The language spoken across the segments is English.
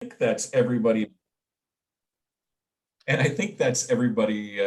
think that's everybody. And I think that's everybody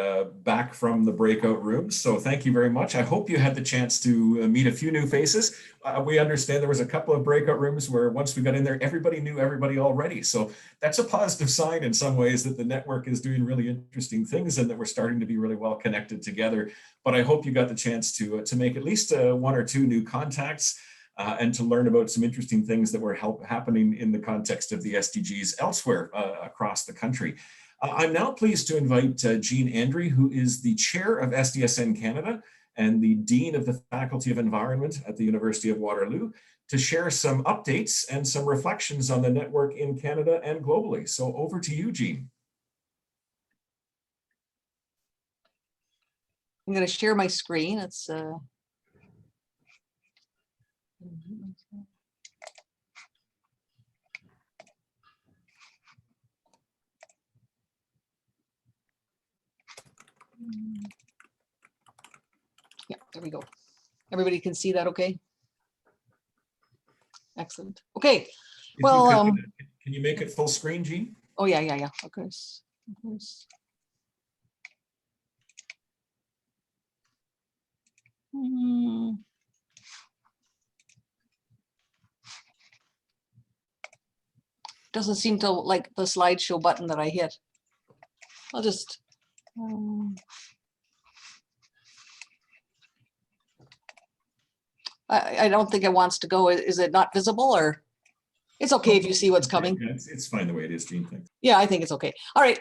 back from the breakout rooms. So thank you very much. I hope you had the chance to meet a few new faces. We understand there was a couple of breakout rooms where once we got in there, everybody knew everybody already. So that's a positive sign in some ways that the network is doing really interesting things and that we're starting to be really well connected together. But I hope you got the chance to make at least one or two new contacts and to learn about some interesting things that were happening in the context of the SDGs elsewhere across the country. I'm now pleased to invite Jean Andre, who is the chair of SDSN Canada and the Dean of the Faculty of Environment at the University of Waterloo, to share some updates and some reflections on the network in Canada and globally. So over to you, Jean. I'm going to share my screen. It's yeah, there we go. Everybody can see that okay? Excellent. Okay. Well, can you make it full screen, Jean? Oh, yeah. Of course. Doesn't seem to like the slideshow button that I hit. I'll just I don't think it wants to go. Is it not visible, or it's okay if you see what's coming? Yeah, it's fine the way it is, Jean. Thanks. Yeah, I think it's okay. All right.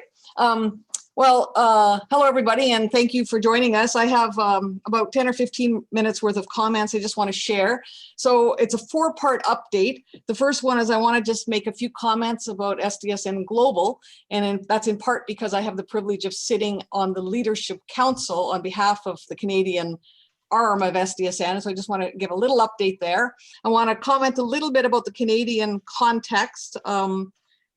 Hello, everybody, and thank you for joining us. I have about 10 or 15 minutes worth of comments I just want to share. So it's a 4-part update. The first one is I want to just make a few comments about SDSN Global, and that's in part because I have the privilege of sitting on the Leadership Council on behalf of the Canadian arm of SDSN. So I just want to give a little update there. I want to comment a little bit about the Canadian context,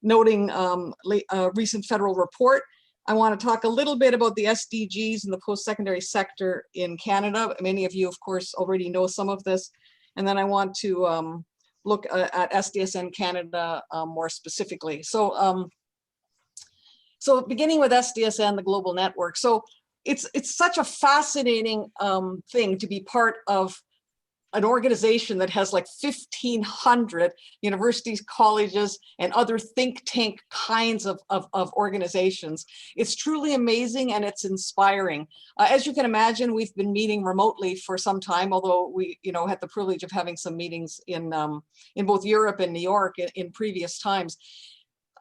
noting a recent federal report. I want to talk a little bit about the SDGs and the post-secondary sector in Canada. Many of you, of course, already know some of this. And then I want to look at SDSN Canada more specifically. So, so beginning with SDSN, the global network. So it's such a fascinating thing to be part of an organization that has like 1,500 universities, colleges, and other think tank kinds of organizations. It's truly amazing and it's inspiring. As you can imagine, we've been meeting remotely for some time, although we had the privilege of having some meetings in both Europe and New York in previous times.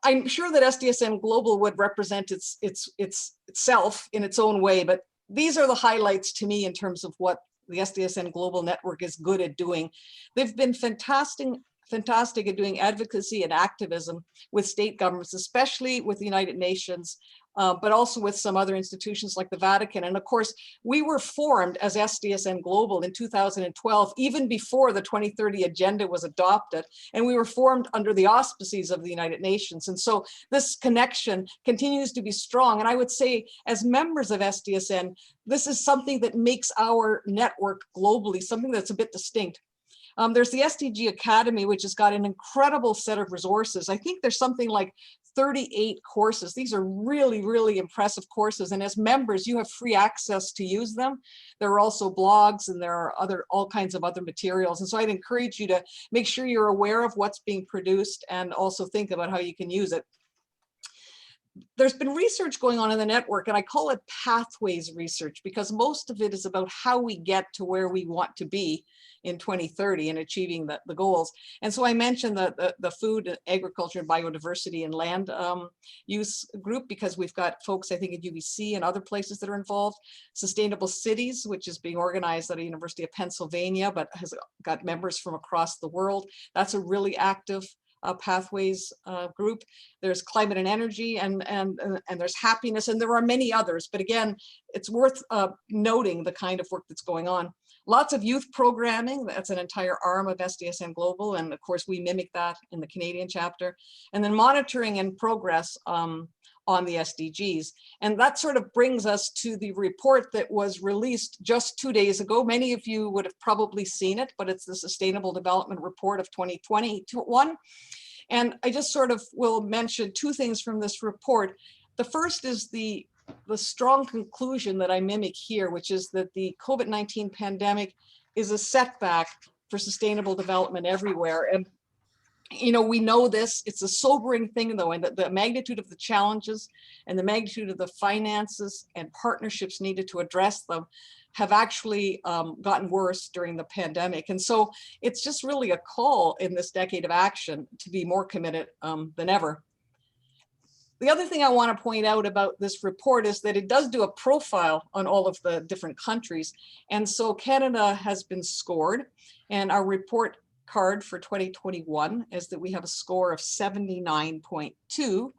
I'm sure that SDSN Global would represent itself in its own way, but these are the highlights to me in terms of what the SDSN Global Network is good at doing. They've been fantastic at doing advocacy and activism with state governments, especially with the United Nations, but also with some other institutions like the Vatican. And of course, we were formed as SDSN Global in 2012, even before the 2030 agenda was adopted. And we were formed under the auspices of the United Nations. And so this connection continues to be strong. And I would say, as members of SDSN, this is something that makes our network globally something that's a bit distinct. There's the SDG Academy, which has got an incredible set of resources. I think there's something like 38 courses. These are really, really impressive courses. And as members, you have free access to use them. There are also blogs and there are all kinds of other materials. And so I'd encourage you to make sure you're aware of what's being produced and also think about how you can use it. There's been research going on in the network, and I call it pathways research because most of it is about how we get to where we want to be in 2030 and achieving the goals. And so I mentioned the food, agriculture, and biodiversity and land use group because we've got folks, I think, at UBC and other places that are involved. Sustainable Cities, which is being organized at the University of Pennsylvania, but has got members from across the world. That's a really active pathways group. There's climate and energy, and there's happiness, and there are many others. But again, it's worth noting the kind of work that's going on. Lots of youth programming. That's an entire arm of SDSN Global, and of course we mimic that in the Canadian chapter. And then monitoring and progress on the SDGs. And that sort of brings us to the report that was released just 2 days ago. Many of you would have probably seen it, but it's the Sustainable Development Report of 2021. And I just sort of will mention two things from this report. The first is the strong conclusion that I mimic here, which is that the COVID-19 pandemic is a setback for sustainable development everywhere. And we know this, it's a sobering thing though, and that the magnitude of the challenges and the magnitude of the finances and partnerships needed to address them have actually gotten worse during the pandemic. And so it's just really a call in this decade of action to be more committed than ever. The other thing I want to point out about this report is that it does do a profile on all of the different countries. And so Canada has been scored, and our report card for 2021 is that we have a score of 79.2,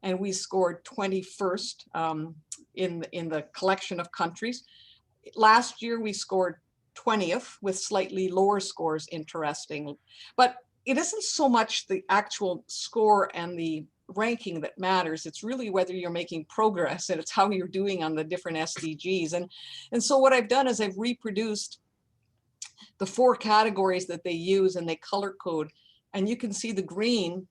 and we scored 21st in the collection of countries. Last year we scored 20th with slightly lower scores, interesting. But it isn't so much the actual score and the ranking that matters. It's really whether you're making progress, and it's how you're doing on the different SDGs. And so what I've done is I've reproduced the 4 categories that they use, and they color code. And you can see the green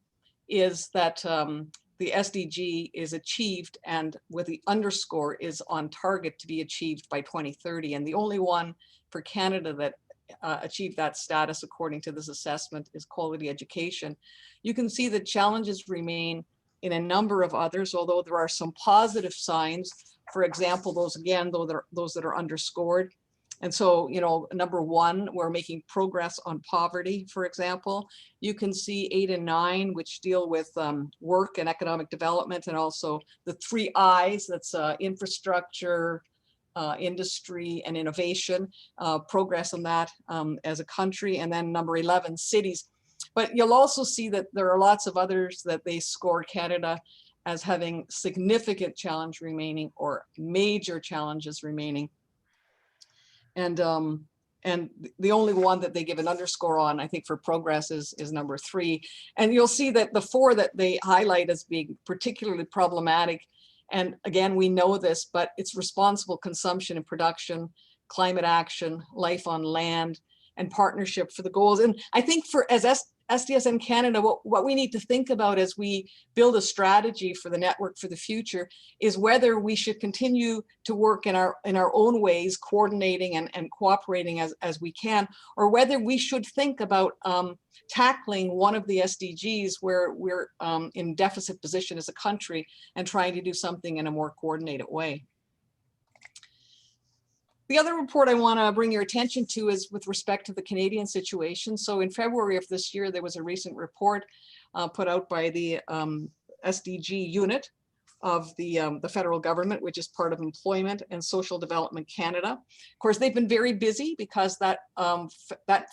is that the SDG is achieved, and with the underscore is on target to be achieved by 2030. And the only one for Canada that achieved that status according to this assessment is quality education. You can see the challenges remain in a number of others, although there are some positive signs. For example, those that are underscored. And so, number 1, we're making progress on poverty, for example. You can see 8 and 9, which deal with work and economic development, and also the 3 I's, that's infrastructure, industry, and innovation, progress on that as a country. And then number 11, cities. But you'll also see that there are lots of others that they score Canada as having significant challenge remaining or major challenges remaining. And the only one that they give an underscore on, I think, for progress is number 3. And you'll see that the 4 that they highlight as being particularly problematic, and again, we know this, but it's responsible consumption and production, climate action, life on land, and partnership for the goals. And I think as SDSN Canada, what we need to think about as we build a strategy for the network for the future is whether we should continue to work in our own ways, coordinating and cooperating as we can, or whether we should think about tackling one of the SDGs where we're in deficit position as a country and trying to do something in a more coordinated way. The other report I want to bring your attention to is with respect to the Canadian situation. So in February of this year, there was a recent report put out by the SDG unit of the federal government, which is part of Employment and Social Development Canada. Of course, they've been very busy because that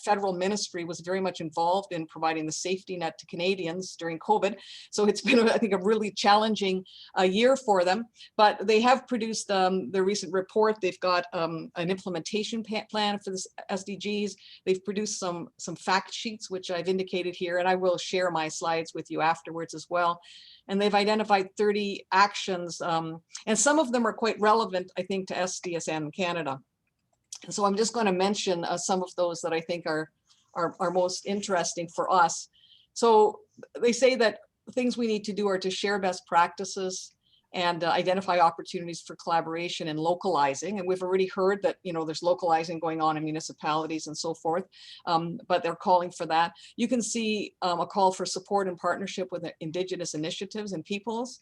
federal ministry was very much involved in providing the safety net to Canadians during COVID. So it's been, I think, a really challenging year for them. But they have produced their recent report. They've got an implementation plan for the SDGs. They've produced some fact sheets, which I've indicated here, and I will share my slides with you afterwards as well. And they've identified 30 actions, and some of them are quite relevant, I think, to SDSN Canada. And so I'm just going to mention some of those that I think are most interesting for us. So they say that things we need to do are to share best practices and identify opportunities for collaboration and localizing. And we've already heard that, there's localizing going on in municipalities and so forth, but they're calling for that. You can see a call for support and partnership with Indigenous initiatives and peoples.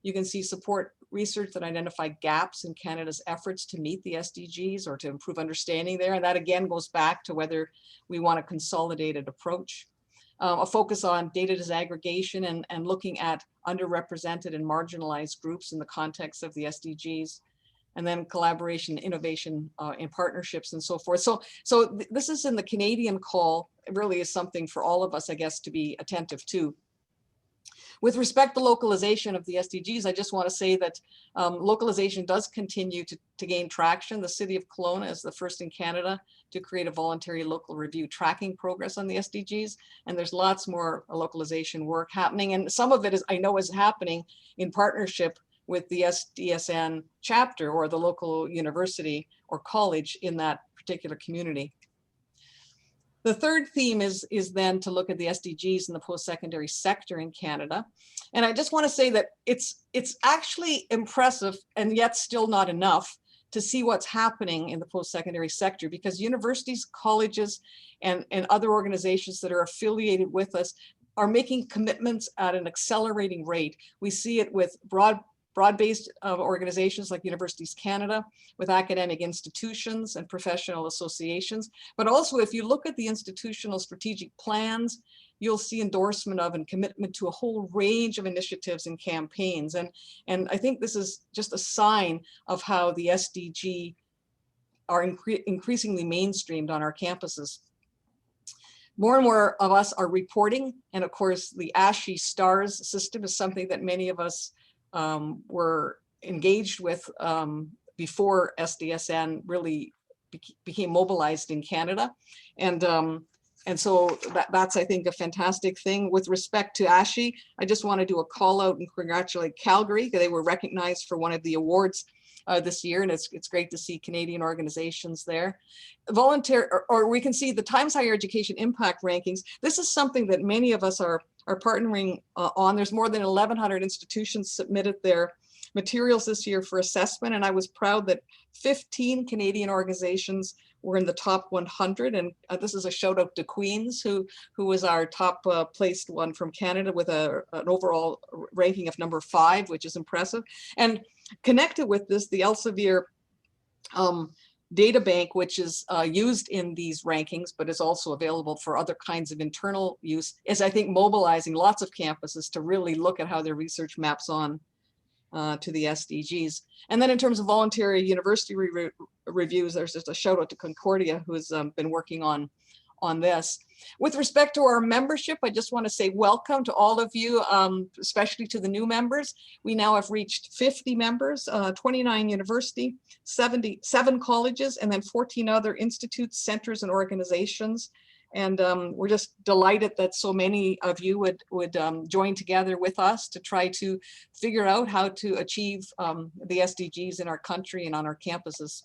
You can see support research that identify gaps in Canada's efforts to meet the SDGs or to improve understanding there. And that again goes back to whether we want a consolidated approach. A focus on data disaggregation and looking at underrepresented and marginalized groups in the context of the SDGs, and then collaboration, innovation, and partnerships and so forth. So this is in the Canadian call. It really is something for all of us, I guess, to be attentive to. With respect to localization of the SDGs, I just want to say that localization does continue to gain traction. The city of Kelowna is the first in Canada to create a voluntary local review tracking progress on the SDGs. And there's lots more localization work happening. And some of it I know is happening in partnership with the SDSN chapter or the local university or college in that particular community. The third theme is then to look at the SDGs in the post-secondary sector in Canada. And I just want to say that it's actually impressive and yet still not enough to see what's happening in the post-secondary sector, because universities, colleges, and other organizations that are affiliated with us are making commitments at an accelerating rate. We see it with broad-based organizations like Universities Canada, with academic institutions and professional associations. But also, if you look at the institutional strategic plans, you'll see endorsement of and commitment to a whole range of initiatives and campaigns. And I think this is just a sign of how the SDG are increasingly mainstreamed on our campuses. More and more of us are reporting, and of course the ASHE STARS system is something that many of us were engaged with before SDSN really became mobilized in Canada. And so that's, I think, a fantastic thing. With respect to ASHE, I just want to do a call out and congratulate Calgary. They were recognized for one of the awards this year, and it's great to see Canadian organizations there. Or we can see the Times Higher Education Impact Rankings. This is something that many of us are partnering on. There's more than 1,100 institutions submitted their materials this year for assessment, and I was proud that 15 Canadian organizations were in the top 100. And this is a shout out to Queens, who was our top placed one from Canada with an overall ranking of number 5, which is impressive. And connected with this, the Elsevier data bank, which is used in these rankings, but is also available for other kinds of internal use, is, I think, mobilizing lots of campuses to really look at how their research maps on to the SDGs. And then in terms of voluntary university reviews, there's just a shout out to Concordia, who's been working on this. With respect to our membership, I just want to say welcome to all of you, especially to the new members. We now have reached 50 members, 29 university, 77 colleges, and then 14 other institutes, centers, and organizations. And we're just delighted that so many of you would join together with us to try to figure out how to achieve the SDGs in our country and on our campuses.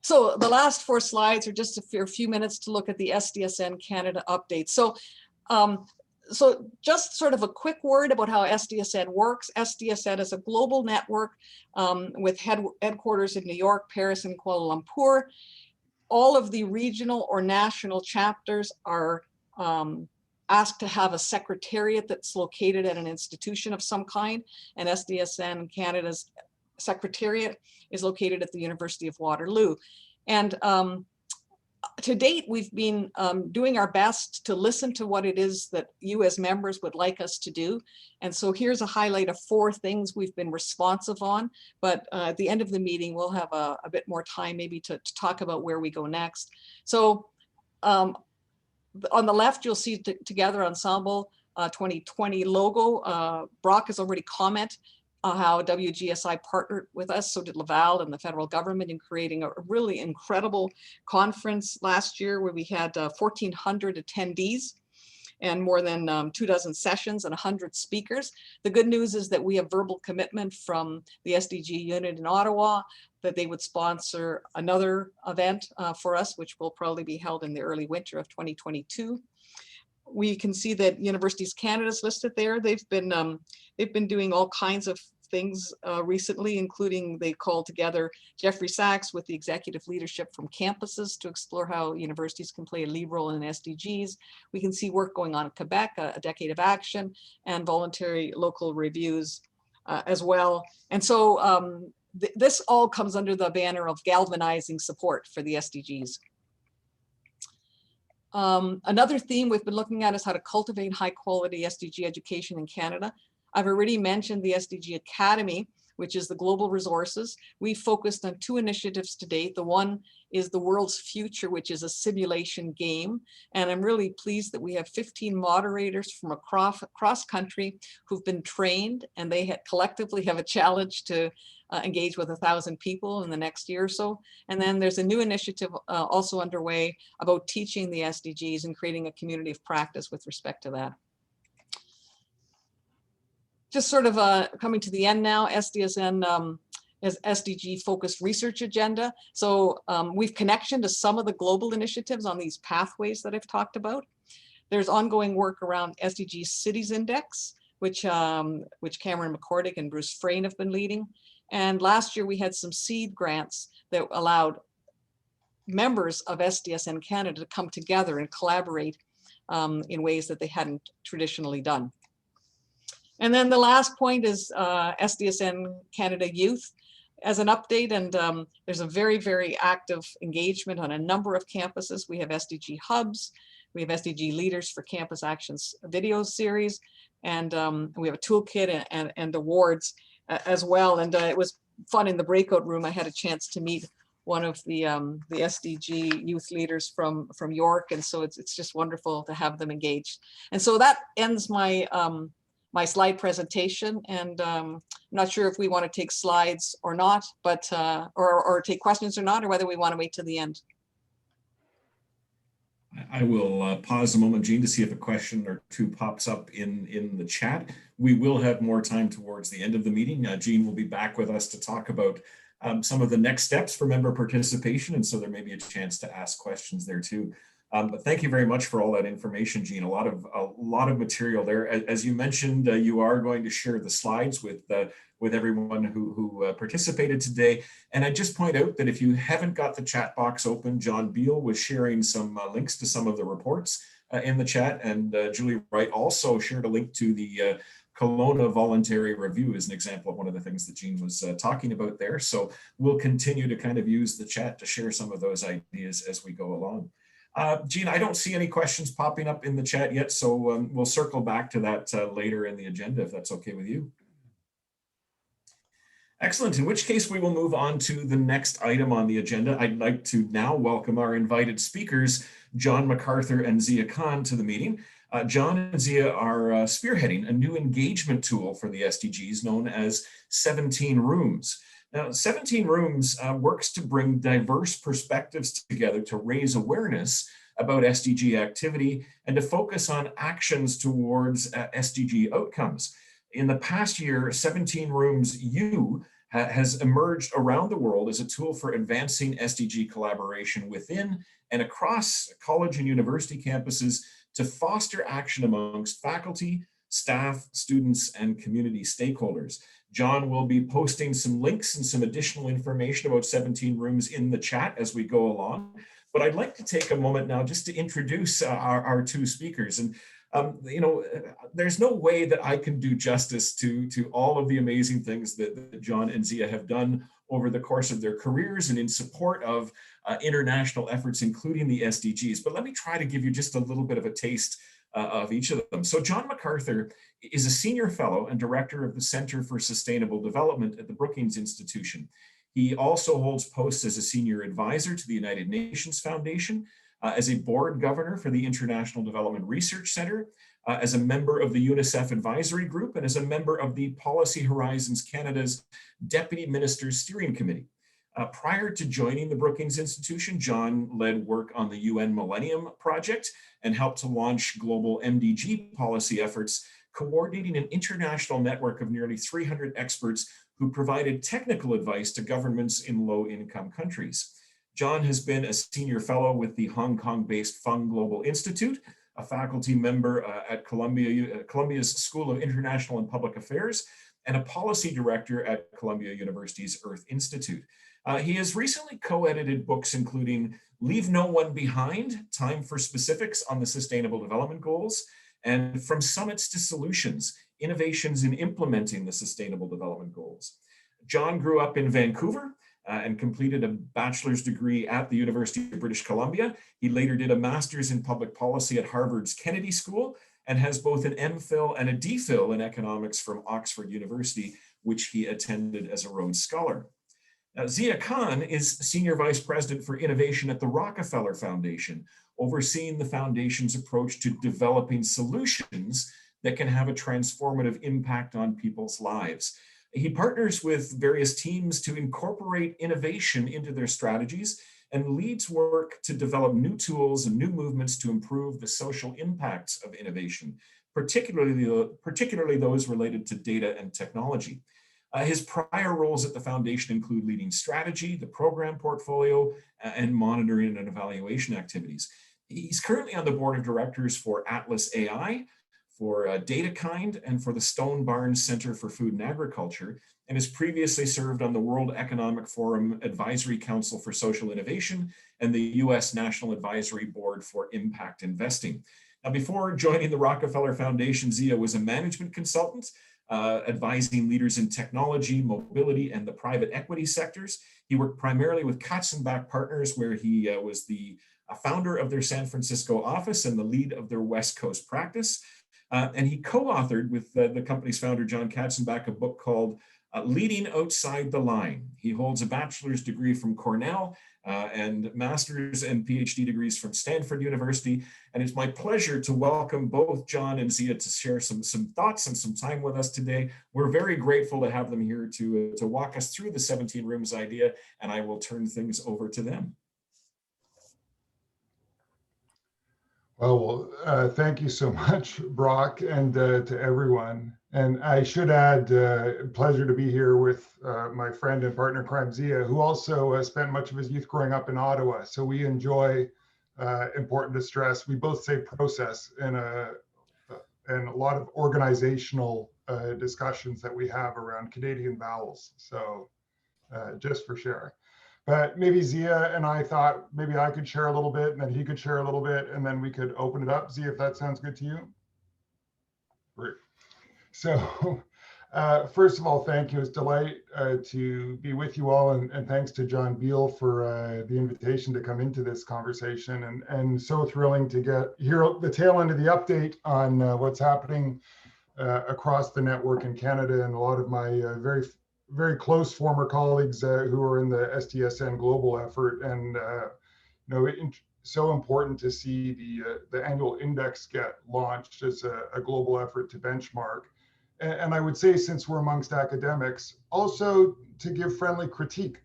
So the last 4 slides are just a few minutes to look at the SDSN Canada update. So just sort of a quick word about how SDSN works. SDSN is a global network with headquarters in New York, Paris, and Kuala Lumpur. All of the regional or national chapters are asked to have a secretariat that's located at an institution of some kind, and SDSN Canada's secretariat is located at the University of Waterloo. And to date, we've been doing our best to listen to what it is that you as members would like us to do. And so here's a highlight of 4 things we've been responsive on. But at the end of the meeting, we'll have a bit more time maybe to talk about where we go next. So on the left, you'll see Together Ensemble 2020 logo. Brock has already commented how WGSI partnered with us, so did Laval and the federal government, in creating a really incredible conference last year where we had 1,400 attendees and more than 24 sessions and 100 speakers. The good news is that we have verbal commitment from the SDG unit in Ottawa that they would sponsor another event for us, which will probably be held in the early winter of 2022. We can see that Universities Canada is listed there. They've been doing all kinds of things recently, including they called together Jeffrey Sachs with the executive leadership from campuses to explore how universities can play a lead role in SDGs. We can see work going on in Quebec, a decade of action, and voluntary local reviews as well. And so this all comes under the banner of galvanizing support for the SDGs. Another theme we've been looking at is how to cultivate high quality SDG education in Canada. I've already mentioned the SDG Academy, which is the global resources. We focused on 2 initiatives to date. The one is the World's Future, which is a simulation game. And I'm really pleased that we have 15 moderators from across country who've been trained, and they collectively have a challenge to engage with 1,000 people in the next year or so. And then there's a new initiative also underway about teaching the SDGs and creating a community of practice with respect to that. Just sort of coming to the end now, SDSN as SDG focused research agenda. So we've connection to some of the global initiatives on these pathways that I've talked about. There's ongoing work around SDG Cities Index, which Cameron McCordick and Bruce Frayne have been leading. And last year we had some seed grants that allowed members of SDSN Canada to come together and collaborate in ways that they hadn't traditionally done. And then the last point is SDSN Canada Youth as an update. And there's a very, very active engagement on a number of campuses. We have SDG hubs, we have SDG Leaders for Campus Actions video series, and we have a toolkit and awards as well. And it was fun in the breakout room. I had a chance to meet one of the SDG youth leaders from York, and so it's just wonderful to have them engaged. And so that ends my my slide presentation, and I'm not sure if we want to take slides or not, but or take questions or not, or whether we want to wait till the end. I will pause a moment, Jean, to see if a question or two pops up in the chat. We will have more time towards the end of the meeting. Jean will be back with us to talk about some of the next steps for member participation, and so there may be a chance to ask questions there too. But thank you very much for all that information, Jean. A lot of material there. As you mentioned, you are going to share the slides with everyone who participated today. And I just point out that if you haven't got the chat box open, John Beal was sharing some links to some of the reports in the chat, and Julie Wright also shared a link to the Kelowna Voluntary Review as an example of one of the things that Jean was talking about there. So we'll continue to kind of use the chat to share some of those ideas as we go along. Jean, I don't see any questions popping up in the chat yet, so we'll circle back to that later in the agenda, if that's okay with you. Excellent, in which case we will move on to the next item on the agenda. I'd like to now welcome our invited speakers, John MacArthur and Zia Khan, to the meeting. John and Zia are spearheading a new engagement tool for the SDGs known as 17 Rooms. Now, 17 Rooms works to bring diverse perspectives together to raise awareness about SDG activity and to focus on actions towards SDG outcomes. In the past year, 17 Rooms U has emerged around the world as a tool for advancing SDG collaboration within and across college and university campuses to foster action amongst faculty, staff, students, and community stakeholders. John will be posting some links and some additional information about 17 Rooms in the chat as we go along. But I'd like to take a moment now just to introduce our two speakers. And you know, there's no way that I can do justice to all of the amazing things that John and Zia have done over the course of their careers and in support of international efforts, including the SDGs. But let me try to give you just a little bit of a taste of each of them. So John MacArthur is a senior fellow and director of the Center for Sustainable Development at the Brookings Institution. He also holds posts as a senior advisor to the United Nations Foundation, as a board governor for the International Development Research Center, as a member of the UNICEF Advisory Group, and as a member of the Policy Horizons Canada's Deputy Ministers Steering Committee. Prior to joining the Brookings Institution, John led work on the UN Millennium Project and helped to launch global MDG policy efforts, coordinating an international network of nearly 300 experts who provided technical advice to governments in low-income countries. John has been a senior fellow with the Hong Kong-based Fung Global Institute, a faculty member at Columbia's School of International and Public Affairs, and a policy director at Columbia University's Earth Institute. He has recently co-edited books including Leave No One Behind, Time for Specifics on the Sustainable Development Goals, and From Summits to Solutions, Innovations in Implementing the Sustainable Development Goals. John grew up in Vancouver and completed a bachelor's degree at the University of British Columbia. He later did a master's in public policy at Harvard's Kennedy School and has both an MPhil and a DPhil in economics from Oxford University, which he attended as a Rhodes Scholar. Now, Zia Khan is Senior Vice President for Innovation at the Rockefeller Foundation, overseeing the foundation's approach to developing solutions that can have a transformative impact on people's lives. He partners with various teams to incorporate innovation into their strategies and leads work to develop new tools and new movements to improve the social impacts of innovation, particularly those related to data and technology. His prior roles at the foundation include leading strategy, the program portfolio, and monitoring and evaluation activities. He's currently on the board of directors for Atlas AI, for DataKind, and for the Stone Barns Center for Food and Agriculture, and has previously served on the World Economic Forum Advisory Council for Social Innovation and the U.S. National Advisory Board for Impact Investing. Now, before joining the Rockefeller Foundation, Zia was a management consultant, advising leaders in technology, mobility, and the private equity sectors. He worked primarily with Katzenbach Partners, where he was the founder of their San Francisco office and the lead of their West Coast practice. And he co-authored with the company's founder, John Katzenbach, a book called Leading Outside the Line. He holds a bachelor's degree from Cornell and master's and PhD degrees from Stanford University. And it's my pleasure to welcome both John and Zia to share some thoughts and some time with us today. We're very grateful to have them here to walk us through the 17 Rooms idea, and I will turn things over to them. Well, thank you so much, Brock, and to everyone. And I should add, pleasure to be here with my friend and partner, crime, Zia, who also spent much of his youth growing up in Ottawa. So we enjoy, important to stress, we both say process and a lot of organizational discussions that we have around Canadian vowels. So just for sharing. But maybe Zia and I thought maybe I could share a little bit and then he could share a little bit and then we could open it up. Zia, if that sounds good to you. Great. So first of all, thank you. It's a delight to be with you all, and thanks to John Beal for the invitation to come into this conversation, and so thrilling to hear the tail end of the update on what's happening across the network in Canada, and a lot of my very close former colleagues who are in the SDSN global effort, and so important to see the annual index get launched as a global effort to benchmark. And I would say, since we're amongst academics, also to give friendly critique.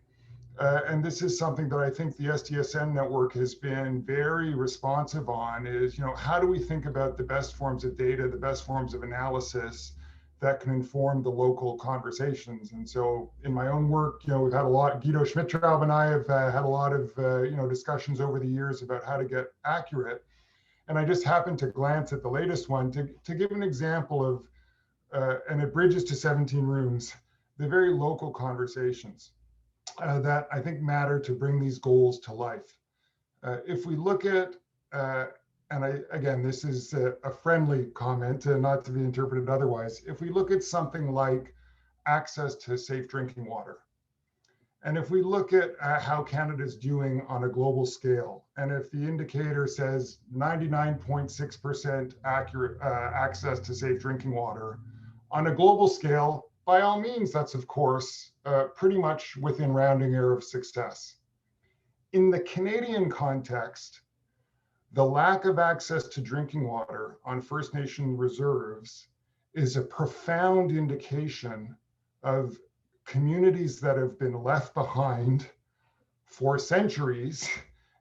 And this is something that I think the SDSN network has been very responsive on, is, how do we think about the best forms of data, the best forms of analysis that can inform the local conversations. And so in my own work, we've had a lot, Guido Schmidtraub and I have had a lot of, discussions over the years about how to get accurate. And I just happened to glance at the latest one to give an example of, and it bridges to 17 Rooms, the very local conversations that I think matter to bring these goals to life. If we look at, again, this is a friendly comment, not to be interpreted otherwise. If we look at something like access to safe drinking water, and if we look at how Canada's doing on a global scale, and if the indicator says 99.6% accurate access to safe drinking water, on a global scale, by all means, that's of course pretty much within rounding error of success. In the Canadian context, the lack of access to drinking water on First Nation reserves is a profound indication of communities that have been left behind for centuries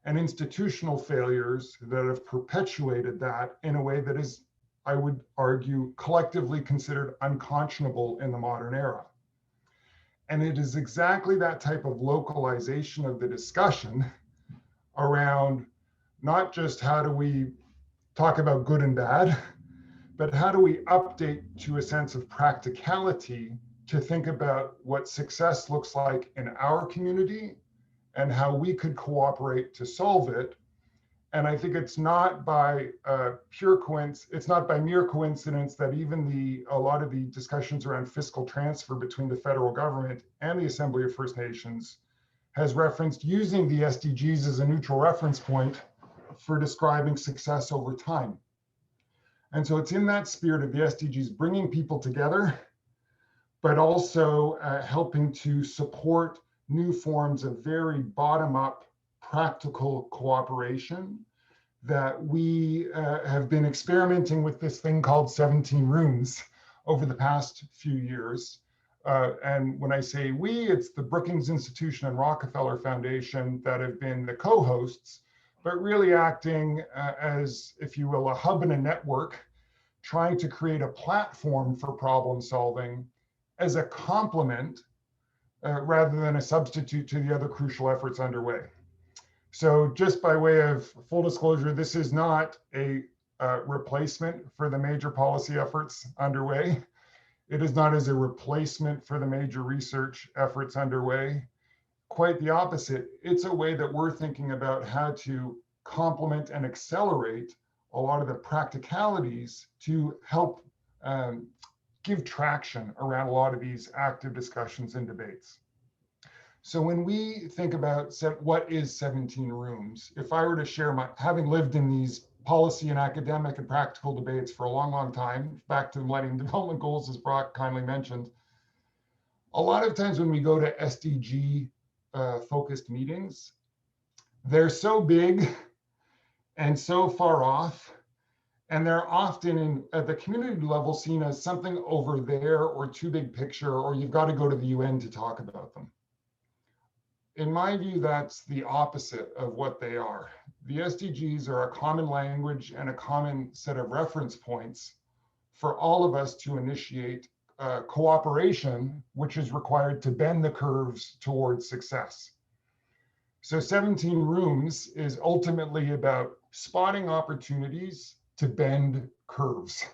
and institutional failures that have perpetuated that in a way that is, I would argue, collectively considered unconscionable in the modern era. And it is exactly that type of localization of the discussion around not just how do we talk about good and bad, but how do we update to a sense of practicality to think about what success looks like in our community and how we could cooperate to solve it. And I think it's not by mere coincidence that even a lot of the discussions around fiscal transfer between the federal government and the Assembly of First Nations has referenced using the SDGs as a neutral reference point for describing success over time. And so it's in that spirit of the SDGs bringing people together, but also helping to support new forms of very bottom-up practical cooperation that we have been experimenting with this thing called 17 Rooms over the past few years. And when I say we, it's the Brookings Institution and Rockefeller Foundation that have been the co-hosts, but really acting as, if you will, a hub and a network, trying to create a platform for problem solving as a complement rather than a substitute to the other crucial efforts underway. So just by way of full disclosure, this is not a replacement for the major policy efforts underway. It is not as a replacement for the major research efforts underway. Quite the opposite. It's a way that we're thinking about how to complement and accelerate a lot of the practicalities to help give traction around a lot of these active discussions and debates. So when we think about what is 17 rooms, if I were to share having lived in these policy and academic and practical debates for a long, long time, back to the Millennium Development Goals, as Brock kindly mentioned, a lot of times when we go to SDG focused meetings, they're so big and so far off, and they're often at the community level seen as something over there or too big picture, or you've got to go to the UN to talk about them. In my view, that's the opposite of what they are. The SDGs are a common language and a common set of reference points for all of us to initiate cooperation, which is required to bend the curves towards success. So 17 rooms is ultimately about spotting opportunities to bend curves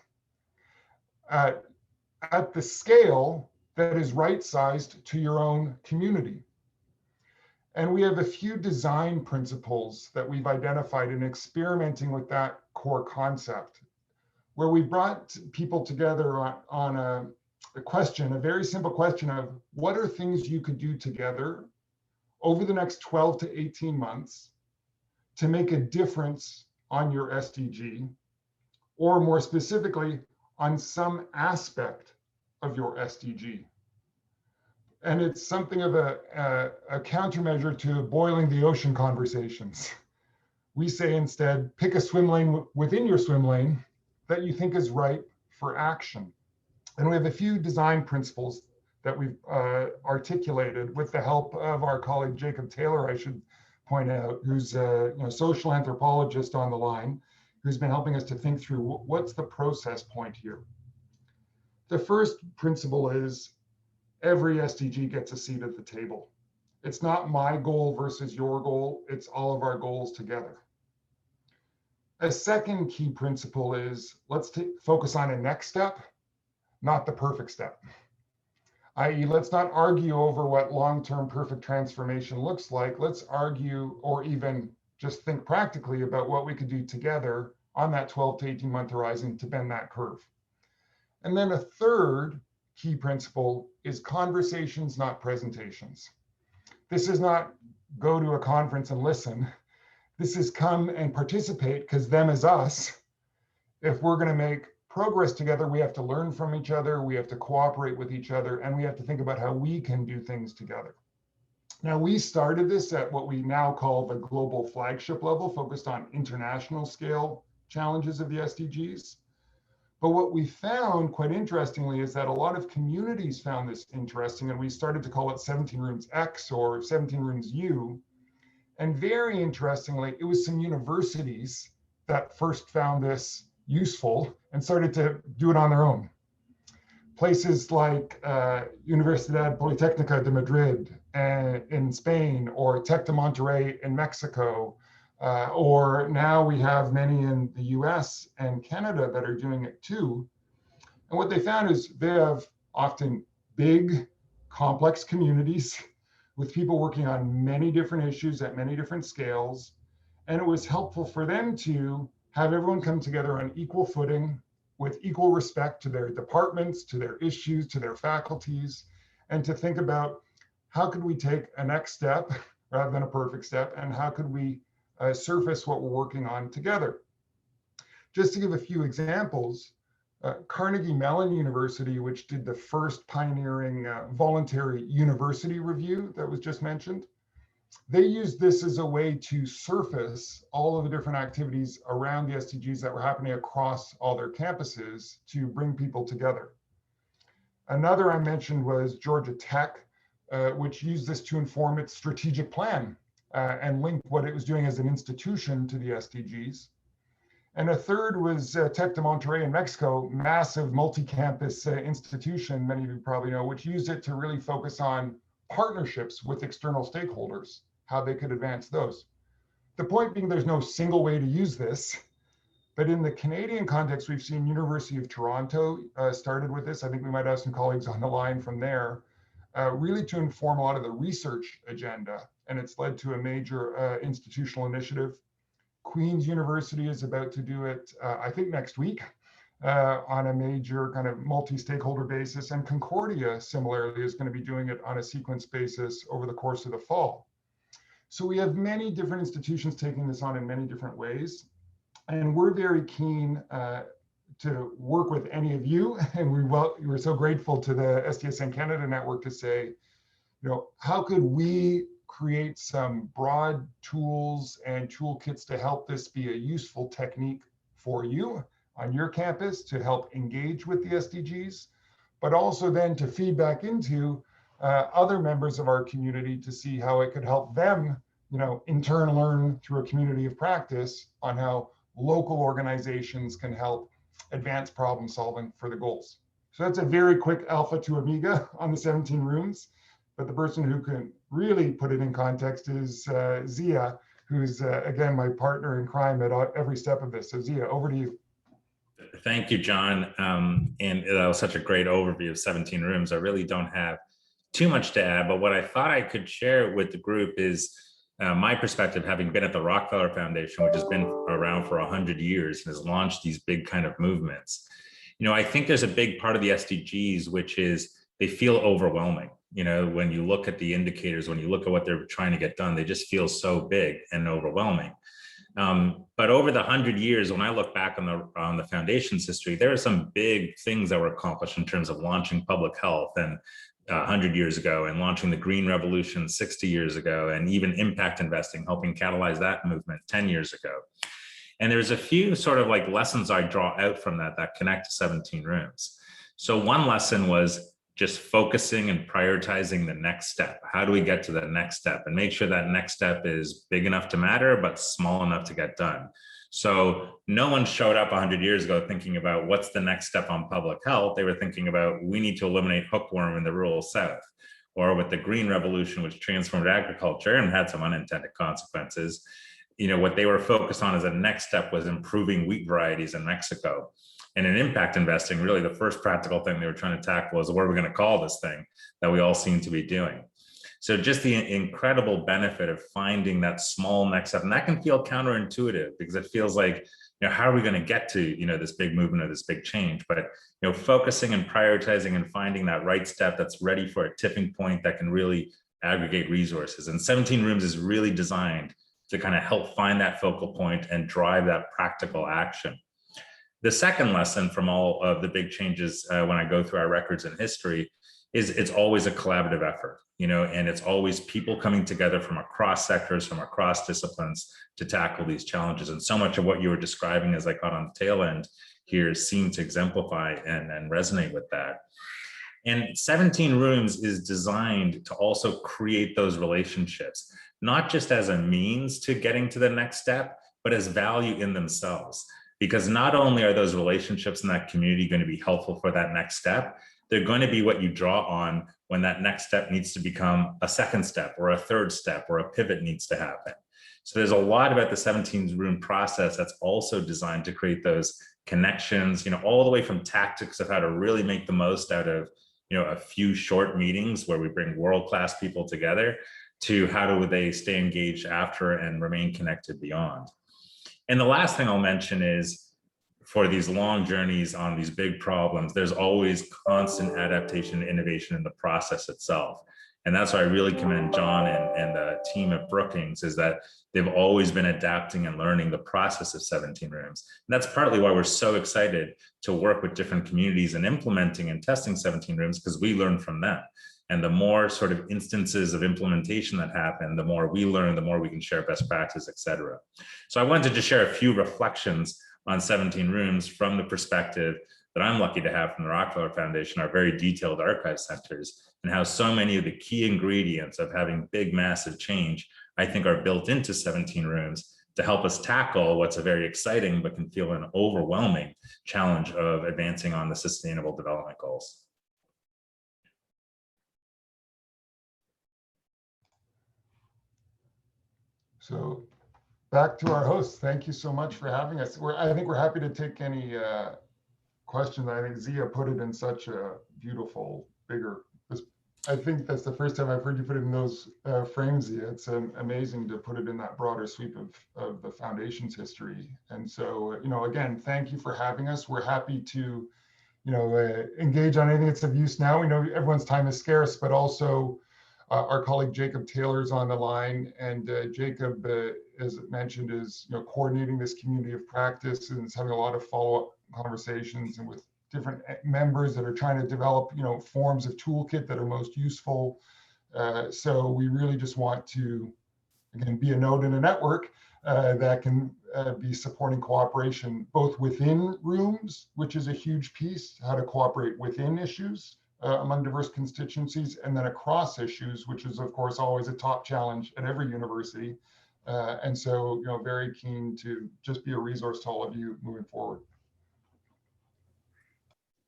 at the scale that is right-sized to your own community. And we have a few design principles that we've identified in experimenting with that core concept, where we brought people together on a question, a very simple question of what are things you could do together over the next 12 to 18 months to make a difference on your SDG, or more specifically, on some aspect of your SDG. And it's something of a countermeasure to boiling the ocean conversations. We say instead, pick a swim lane within your swim lane that you think is ripe for action. And we have a few design principles that we've articulated with the help of our colleague Jacob Taylor, I should point out, who's a social anthropologist on the line, who's been helping us to think through what's the process point here. The first principle is every SDG gets a seat at the table. It's not my goal versus your goal, it's all of our goals together. A second key principle is let's focus on a next step, not the perfect step. I.e., let's not argue over what long-term perfect transformation looks like. Let's argue or even just think practically about what we could do together on that 12 to 18 month horizon to bend that curve. And then a third key principle is conversations, not presentations. This is not go to a conference and listen. This is come and participate, because them is us. If we're going to make progress together, we have to learn from each other, we have to cooperate with each other, and we have to think about how we can do things together. Now, we started this at what we now call the global flagship level, focused on international scale challenges of the SDGs. But what we found, quite interestingly, is that a lot of communities found this interesting, and we started to call it 17 Rooms X or 17 Rooms U. And very interestingly, it was some universities that first found this useful and started to do it on their own. Places like Universidad Politécnica de Madrid in Spain, or Tec de Monterrey in Mexico, or now we have many in the US and Canada that are doing it too. And what they found is they have often big, complex communities with people working on many different issues at many different scales. And it was helpful for them to have everyone come together on equal footing with equal respect to their departments, to their issues, to their faculties, and to think about how could we take a next step rather than a perfect step, and how could we surface what we're working on together. Just to give a few examples, Carnegie Mellon University, which did the first pioneering voluntary university review that was just mentioned, they used this as a way to surface all of the different activities around the SDGs that were happening across all their campuses to bring people together. Another I mentioned was Georgia Tech, which used this to inform its strategic plan and link what it was doing as an institution to the SDGs. And a third was Tec de Monterrey in Mexico, massive multi-campus institution, many of you probably know, which used it to really focus on partnerships with external stakeholders, how they could advance those. The point being, there's no single way to use this, but in the Canadian context, we've seen University of Toronto started with this. I think we might have some colleagues on the line from there, really to inform a lot of the research agenda, and it's led to a major institutional initiative. Queen's University is about to do it, I think next week, on a major kind of multi-stakeholder basis, and Concordia similarly is going to be doing it on a sequence basis over the course of the fall. So we have many different institutions taking this on in many different ways, and we're very keen to work with any of you, and we're so grateful to the SDSN Canada network to say, how could we create some broad tools and toolkits to help this be a useful technique for you on your campus to help engage with the SDGs, but also then to feed back into other members of our community to see how it could help them, in turn learn through a community of practice on how local organizations can help advance problem solving for the goals. So that's a very quick alpha to omega on the 17 rooms. But the person who can really put it in context is Zia, who's, again, my partner in crime at every step of this. So Zia, over to you. Thank you, John. And that was such a great overview of 17 rooms. I really don't have too much to add, but what I thought I could share with the group is my perspective, having been at the Rockefeller Foundation, which has been around for 100 years and has launched these big kind of movements. I think there's a big part of the SDGs, which is they feel overwhelming. When you look at the indicators, when you look at what they're trying to get done, they just feel so big and overwhelming. But over the 100 years, when I look back on the foundation's history, there are some big things that were accomplished in terms of launching public health and 100 years ago, and launching the Green Revolution 60 years ago, and even impact investing, helping catalyze that movement 10 years ago. And there's a few sort of like lessons I draw out from that connect to 17 rooms. So one lesson was just focusing and prioritizing the next step. How do we get to the next step and make sure that next step is big enough to matter, but small enough to get done? So no one showed up 100 years ago thinking about what's the next step on public health. They were thinking about, we need to eliminate hookworm in the rural South. Or with the Green Revolution, which transformed agriculture and had some unintended consequences, what they were focused on as a next step was improving wheat varieties in Mexico. And in impact investing, really the first practical thing they were trying to tackle was, what are we going to call this thing that we all seem to be doing? So just the incredible benefit of finding that small next step, and that can feel counterintuitive because it feels like, how are we going to get to, this big movement or this big change? But, focusing and prioritizing and finding that right step that's ready for a tipping point that can really aggregate resources. And 17 rooms is really designed to kind of help find that focal point and drive that practical action. The second lesson from all of the big changes when I go through our records and history is it's always a collaborative effort, and it's always people coming together from across sectors, from across disciplines to tackle these challenges. And so much of what you were describing, as I caught on the tail end here, seemed to exemplify and resonate with that. And 17 rooms is designed to also create those relationships, not just as a means to getting to the next step, but as value in themselves. Because not only are those relationships in that community going to be helpful for that next step, they're going to be what you draw on when that next step needs to become a second step or a third step or a pivot needs to happen. So there's a lot about the 17 room process that's also designed to create those connections, all the way from tactics of how to really make the most out of, a few short meetings where we bring world-class people together, to how do they stay engaged after and remain connected beyond. And the last thing I'll mention is, for these long journeys on these big problems, there's always constant adaptation and innovation in the process itself. And that's why I really commend John and the team at Brookings, is that they've always been adapting and learning the process of 17 rooms. And that's partly why we're so excited to work with different communities and implementing and testing 17 rooms, because we learn from them. And the more sort of instances of implementation that happen, the more we learn, the more we can share best practice, et cetera. So I wanted to share a few reflections on 17 rooms from the perspective that I'm lucky to have from the Rockefeller Foundation, our very detailed archive centers, and how so many of the key ingredients of having big, massive change, I think, are built into 17 rooms to help us tackle what's a very exciting but can feel an overwhelming challenge of advancing on the Sustainable Development Goals. So back to our hosts. Thank you so much for having us. I think we're happy to take any questions. I think Zia put it in such a beautiful, bigger. I think that's the first time I've heard you put it in those frames, Zia. It's amazing to put it in that broader sweep of the foundation's history. And so, again, thank you for having us. We're happy to, engage on anything that's of use now. We know everyone's time is scarce, but also our colleague Jacob Taylor is on the line, and Jacob, as mentioned, is coordinating this community of practice and is having a lot of follow-up conversations and with different members that are trying to develop forms of toolkit that are most useful. So we really just want to, again, be a node in a network that can be supporting cooperation both within rooms, which is a huge piece, how to cooperate within issues among diverse constituencies, and then across issues, which is of course always a top challenge at every university. And so, very keen to just be a resource to all of you moving forward.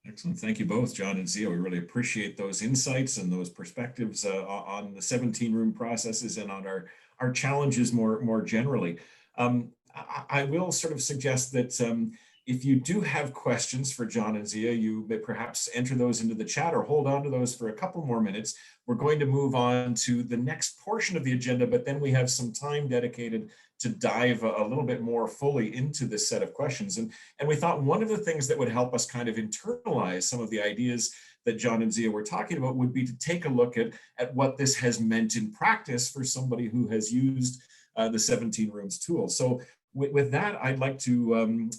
Excellent. Thank you both, John and Zia. We really appreciate those insights and those perspectives on the 17-room processes and on our challenges more generally. I will sort of suggest that if you do have questions for John and Zia, you may perhaps enter those into the chat or hold on to those for a couple more minutes. We're going to move on to the next portion of the agenda, but then we have some time dedicated to dive a little bit more fully into this set of questions. And we thought one of the things that would help us kind of internalize some of the ideas that John and Zia were talking about would be to take a look at what this has meant in practice for somebody who has used the 17 Rooms tool. So with that, I'd like to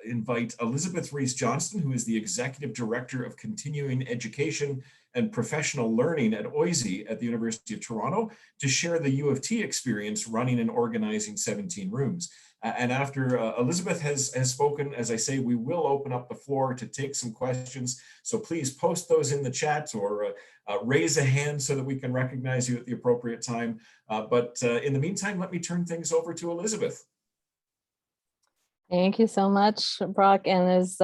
invite Elizabeth Rees-Johnston, who is the Executive Director of Continuing Education and Professional Learning at OISE at the University of Toronto, to share the U of T experience running and organizing 17 Rooms. And after Elizabeth has spoken, as I say, we will open up the floor to take some questions. So please post those in the chat or raise a hand so that we can recognize you at the appropriate time. But in the meantime, let me turn things over to Elizabeth. Thank you so much, Brock. And it's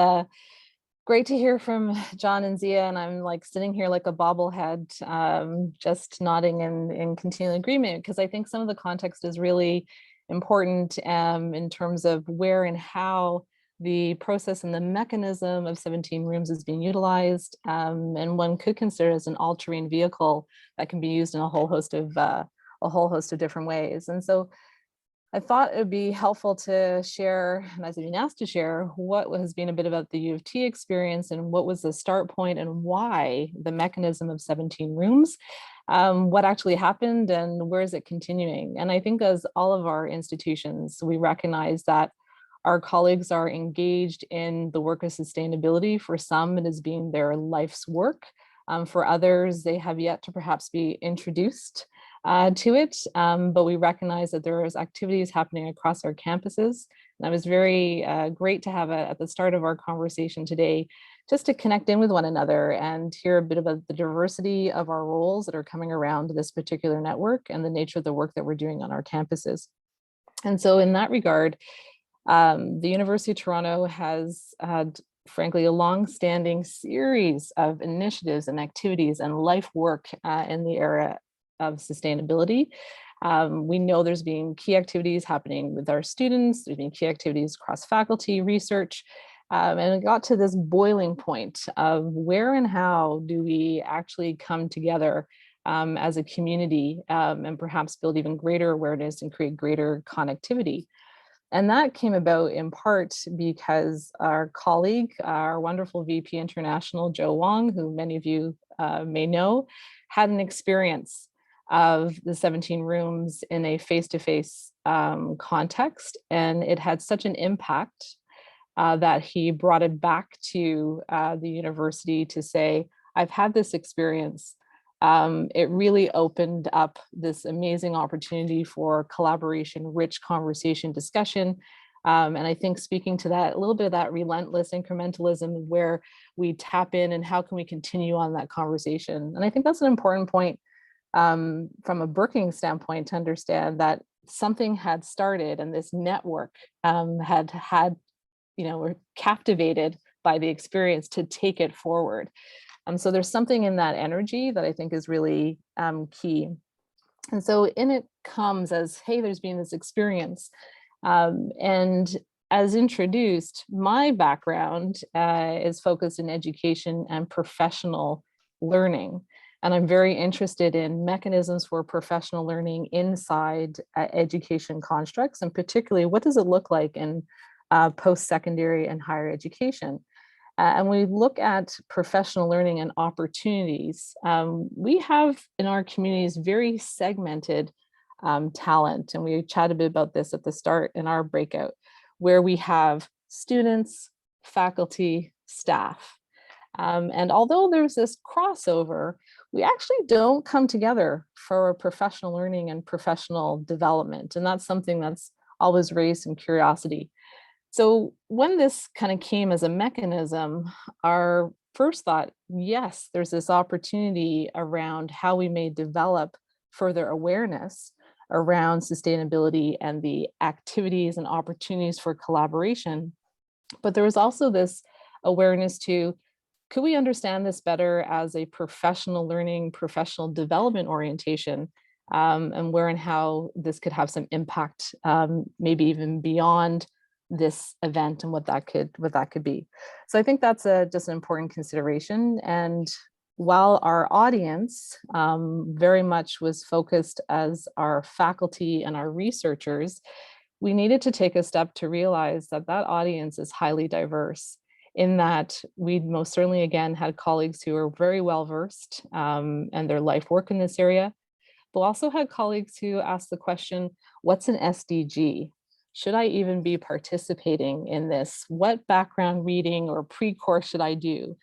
great to hear from John and Zia. And I'm like sitting here like a bobblehead, just nodding in continual agreement, because I think some of the context is really important in terms of where and how the process and the mechanism of 17 Rooms is being utilized. And one could consider as an all-terrain vehicle that can be used in a whole host of different ways. And so I thought it would be helpful to share, and as I've been asked to share, what has been a bit about the U of T experience and what was the start point and why the mechanism of 17 Rooms, what actually happened and where is it continuing. And I think as all of our institutions, we recognize that our colleagues are engaged in the work of sustainability. For some, it has been their life's work. For others, they have yet to perhaps be introduced to it, but we recognize that there is activities happening across our campuses. And that was very great to have at the start of our conversation today, just to connect in with one another and hear a bit about the diversity of our roles that are coming around this particular network and the nature of the work that we're doing on our campuses. And so in that regard, the University of Toronto has had, frankly, a long-standing series of initiatives and activities and life work in the area of sustainability. We know there's been key activities happening with our students, there's been key activities across faculty, research, and it got to this boiling point of where and how do we actually come together as a community and perhaps build even greater awareness and create greater connectivity. And that came about in part because our colleague, our wonderful VP International, Joe Wong, who many of you may know, had an experience of the 17 Rooms in a face-to-face context. And it had such an impact that he brought it back to the university to say, I've had this experience. It really opened up this amazing opportunity for collaboration, rich conversation, discussion. And I think speaking to that, a little bit of that relentless incrementalism where we tap in and how can we continue on that conversation. And I think that's an important point from a Brookings standpoint to understand that something had started and this network were captivated by the experience to take it forward. So there's something in that energy that I think is really key. And so in it comes as, hey, there's been this experience. And as introduced, my background is focused in education and professional learning. And I'm very interested in mechanisms for professional learning inside education constructs, and particularly what does it look like in post-secondary and higher education. And we look at professional learning and opportunities. We have in our communities very segmented talent. And we chatted a bit about this at the start in our breakout, where we have students, faculty, staff. And although there's this crossover, we actually don't come together for professional learning and professional development. And that's something that's always raised some curiosity. So when this kind of came as a mechanism, our first thought, yes, there's this opportunity around how we may develop further awareness around sustainability and the activities and opportunities for collaboration. But there was also this awareness to, could we understand this better as a professional learning, professional development orientation, and where and how this could have some impact, maybe even beyond this event and what that could be. So I think that's just an important consideration. And while our audience very much was focused as our faculty and our researchers, we needed to take a step to realize that that audience is highly diverse, in that we most certainly, again, had colleagues who are very well versed and their life work in this area, but also had colleagues who asked the question, what's an SDG? Should I even be participating in this? What background reading or pre-course should I do?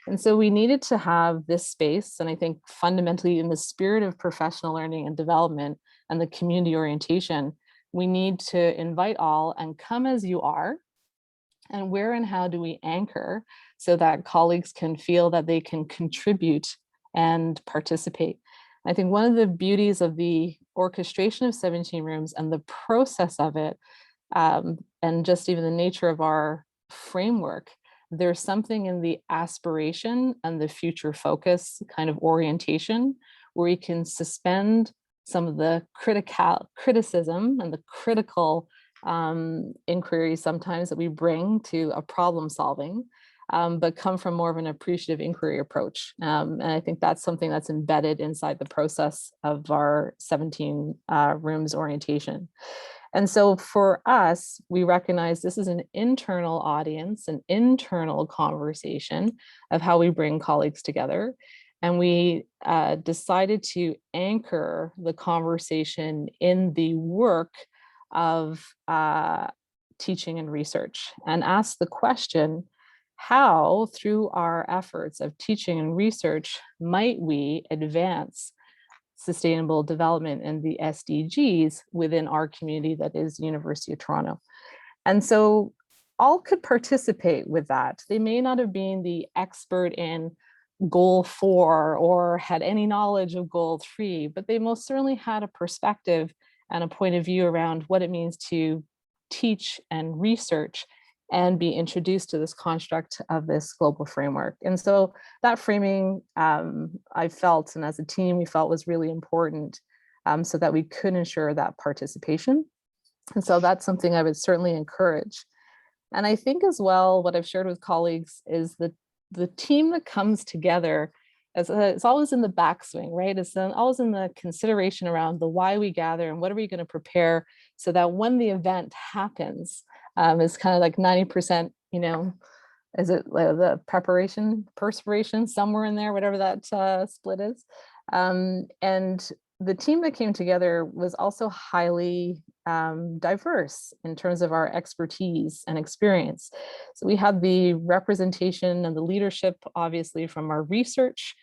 And so we needed to have this space. And I think fundamentally in the spirit of professional learning and development and the community orientation, we need to invite all and come as you are. And where and how do we anchor so that colleagues can feel that they can contribute and participate? I think one of the beauties of the orchestration of 17 rooms and the process of it, and just even the nature of our framework, there's something in the aspiration and the future focus kind of orientation where we can suspend some of the criticism and the critical inquiries sometimes that we bring to a problem solving, but come from more of an appreciative inquiry approach. And I think that's something that's embedded inside the process of our 17 rooms orientation. And so for us, we recognize this is an internal audience, an internal conversation of how we bring colleagues together. And we decided to anchor the conversation in the work of teaching and research, and ask the question, how through our efforts of teaching and research might we advance sustainable development and the SDGs within our community that is University of Toronto. And so all could participate with that. They may not have been the expert in goal 4 or had any knowledge of goal 3, but they most certainly had a perspective and a point of view around what it means to teach and research and be introduced to this construct of this global framework. And so that framing, I felt, and as a team, we felt was really important so that we could ensure that participation. And so that's something I would certainly encourage. And I think as well, what I've shared with colleagues is that the team that comes together, it's always in the backswing, right? It's always in the consideration around the why we gather and what are we going to prepare so that when the event happens, it's kind of like 90%, is it the perspiration, somewhere in there, whatever that split is. And the team that came together was also highly diverse in terms of our expertise and experience. So we had the representation and the leadership, obviously, from our research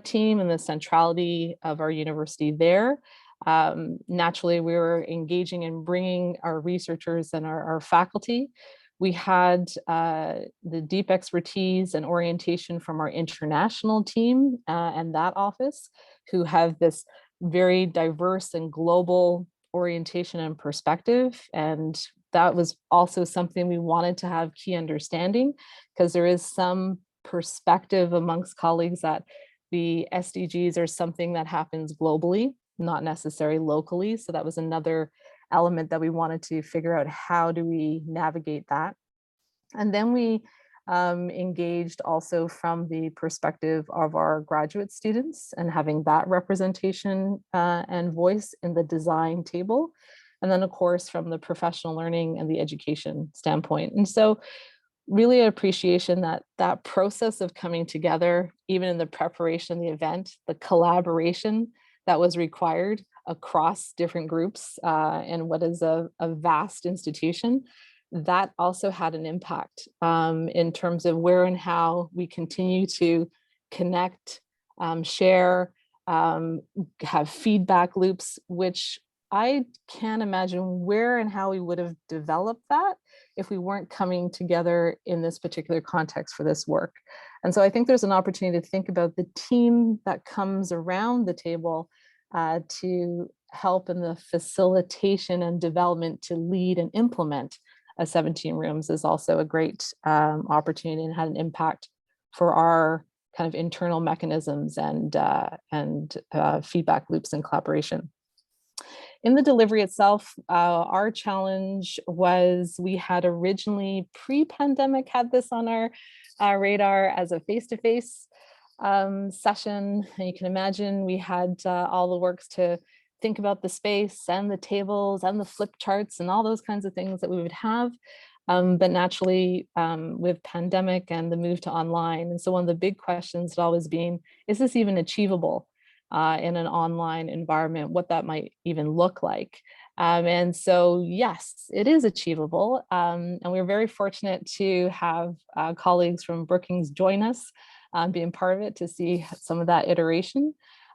team and the centrality of our university there. Naturally, we were engaging in bringing our researchers and our faculty. We had the deep expertise and orientation from our international team and that office, who have this very diverse and global orientation and perspective. And that was also something we wanted to have key understanding, because there is some perspective amongst colleagues that the SDGs are something that happens globally, not necessarily locally. So that was another element that we wanted to figure out, how do we navigate that? And then we engaged also from the perspective of our graduate students and having that representation and voice in the design table. And then of course, from the professional learning and the education standpoint. And so really appreciation that that process of coming together, even in the preparation of the event, the collaboration that was required across different groups in what is a vast institution, that also had an impact in terms of where and how we continue to connect, share, have feedback loops, which I can't imagine where and how we would have developed that if we weren't coming together in this particular context for this work. And so I think there's an opportunity to think about the team that comes around the table to help in the facilitation and development to lead and implement a 17 rooms is also a great opportunity, and had an impact for our kind of internal mechanisms and feedback loops and collaboration. In the delivery itself, our challenge was we had originally pre-pandemic had this on our radar as a face-to-face session. And you can imagine we had all the works to think about the space and the tables and the flip charts and all those kinds of things that we would have. But naturally, with pandemic and the move to online. And so one of the big questions had always been, is this even achievable in an online environment, what that might even look like? And so, yes, it is achievable. And we're very fortunate to have colleagues from Brookings join us, being part of it, to see some of that iteration.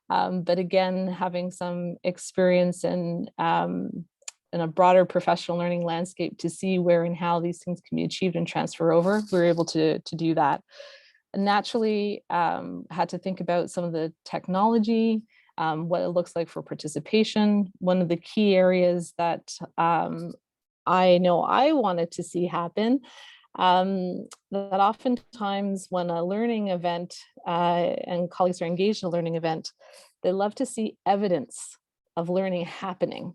But again, having some experience in a broader professional learning landscape to see where and how these things can be achieved and transfer over, we were able to do that. And naturally, had to think about some of the technology, what it looks like for participation. One of the key areas that I know I wanted to see happen, that oftentimes when a learning event and colleagues are engaged in a learning event, they love to see evidence of learning happening.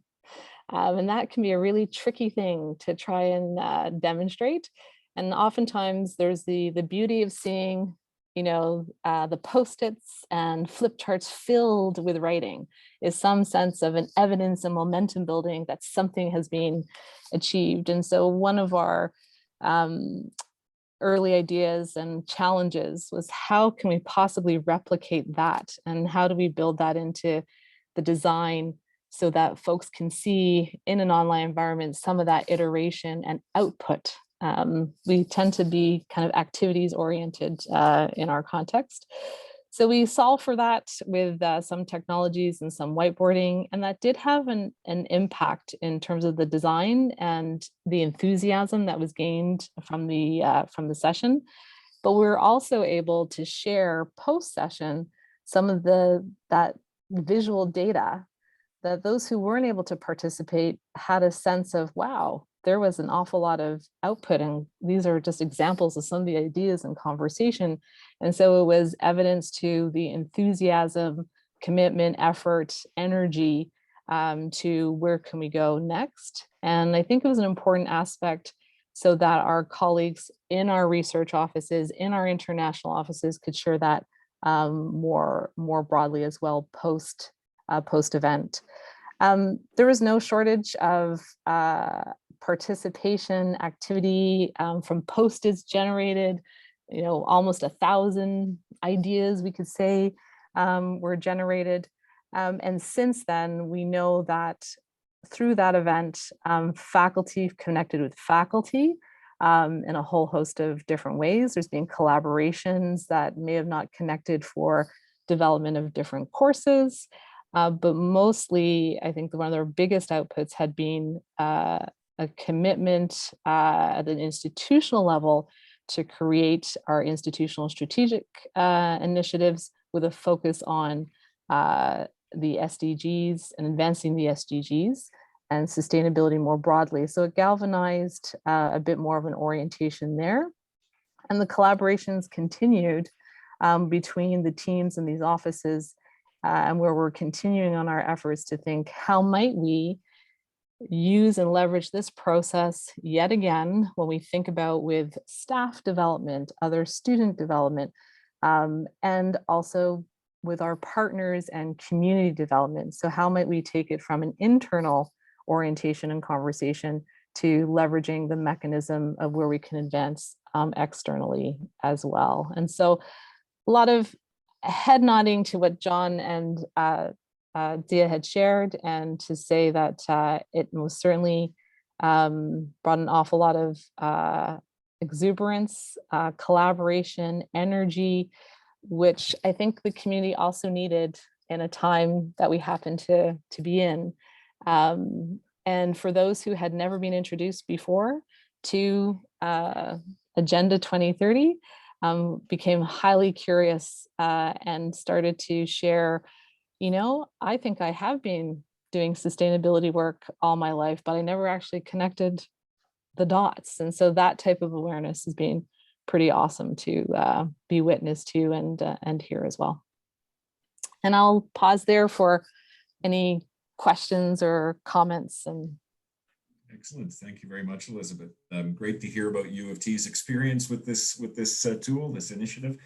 And that can be a really tricky thing to try and demonstrate. And oftentimes there's the beauty of seeing, you know, the Post-its and flip charts filled with writing is some sense of an evidence and momentum building that something has been achieved. And so one of our early ideas and challenges was, how can we possibly replicate that? And how do we build that into the design so that folks can see in an online environment some of that iteration and output? We tend to be kind of activities oriented in our context. So we solve for that with some technologies and some whiteboarding, and that did have an impact in terms of the design and the enthusiasm that was gained from the session. But we were also able to share post-session some of that visual data that those who weren't able to participate had a sense of, wow, there was an awful lot of output, and these are just examples of some of the ideas and conversation. And so it was evidence to the enthusiasm, commitment, effort, energy to where can we go next. And I think it was an important aspect so that our colleagues in our research offices, in our international offices, could share that more broadly as well post-event. There was no shortage of participation activity from Post-its generated, you know, almost 1,000 ideas we could say were generated. And since then, we know that through that event, faculty connected with faculty in a whole host of different ways. There's been collaborations that may have not connected for development of different courses. But mostly, I think one of their biggest outputs had been a commitment at an institutional level to create our institutional strategic initiatives with a focus on the SDGs and advancing the SDGs, and sustainability more broadly. So it galvanized a bit more of an orientation there. And the collaborations continued between the teams in these offices, and where we're continuing on our efforts to think, how might we use and leverage this process yet again when we think about with staff development, other student development, and also with our partners and community development. So how might we take it from an internal orientation and conversation to leveraging the mechanism of where we can advance externally as well. And so a lot of head nodding to what John and Dia had shared, and to say that it most certainly brought an awful lot of exuberance, collaboration, energy, which I think the community also needed in a time that we happen to be in. And for those who had never been introduced before to Agenda 2030, became highly curious and started to share, you know, I think I have been doing sustainability work all my life, but I never actually connected the dots. And so that type of awareness has been pretty awesome to be witness to and hear as well. And I'll pause there for any questions or comments. And excellent. Thank you very much, Elizabeth. Great to hear about U of T's experience with this tool, this initiative.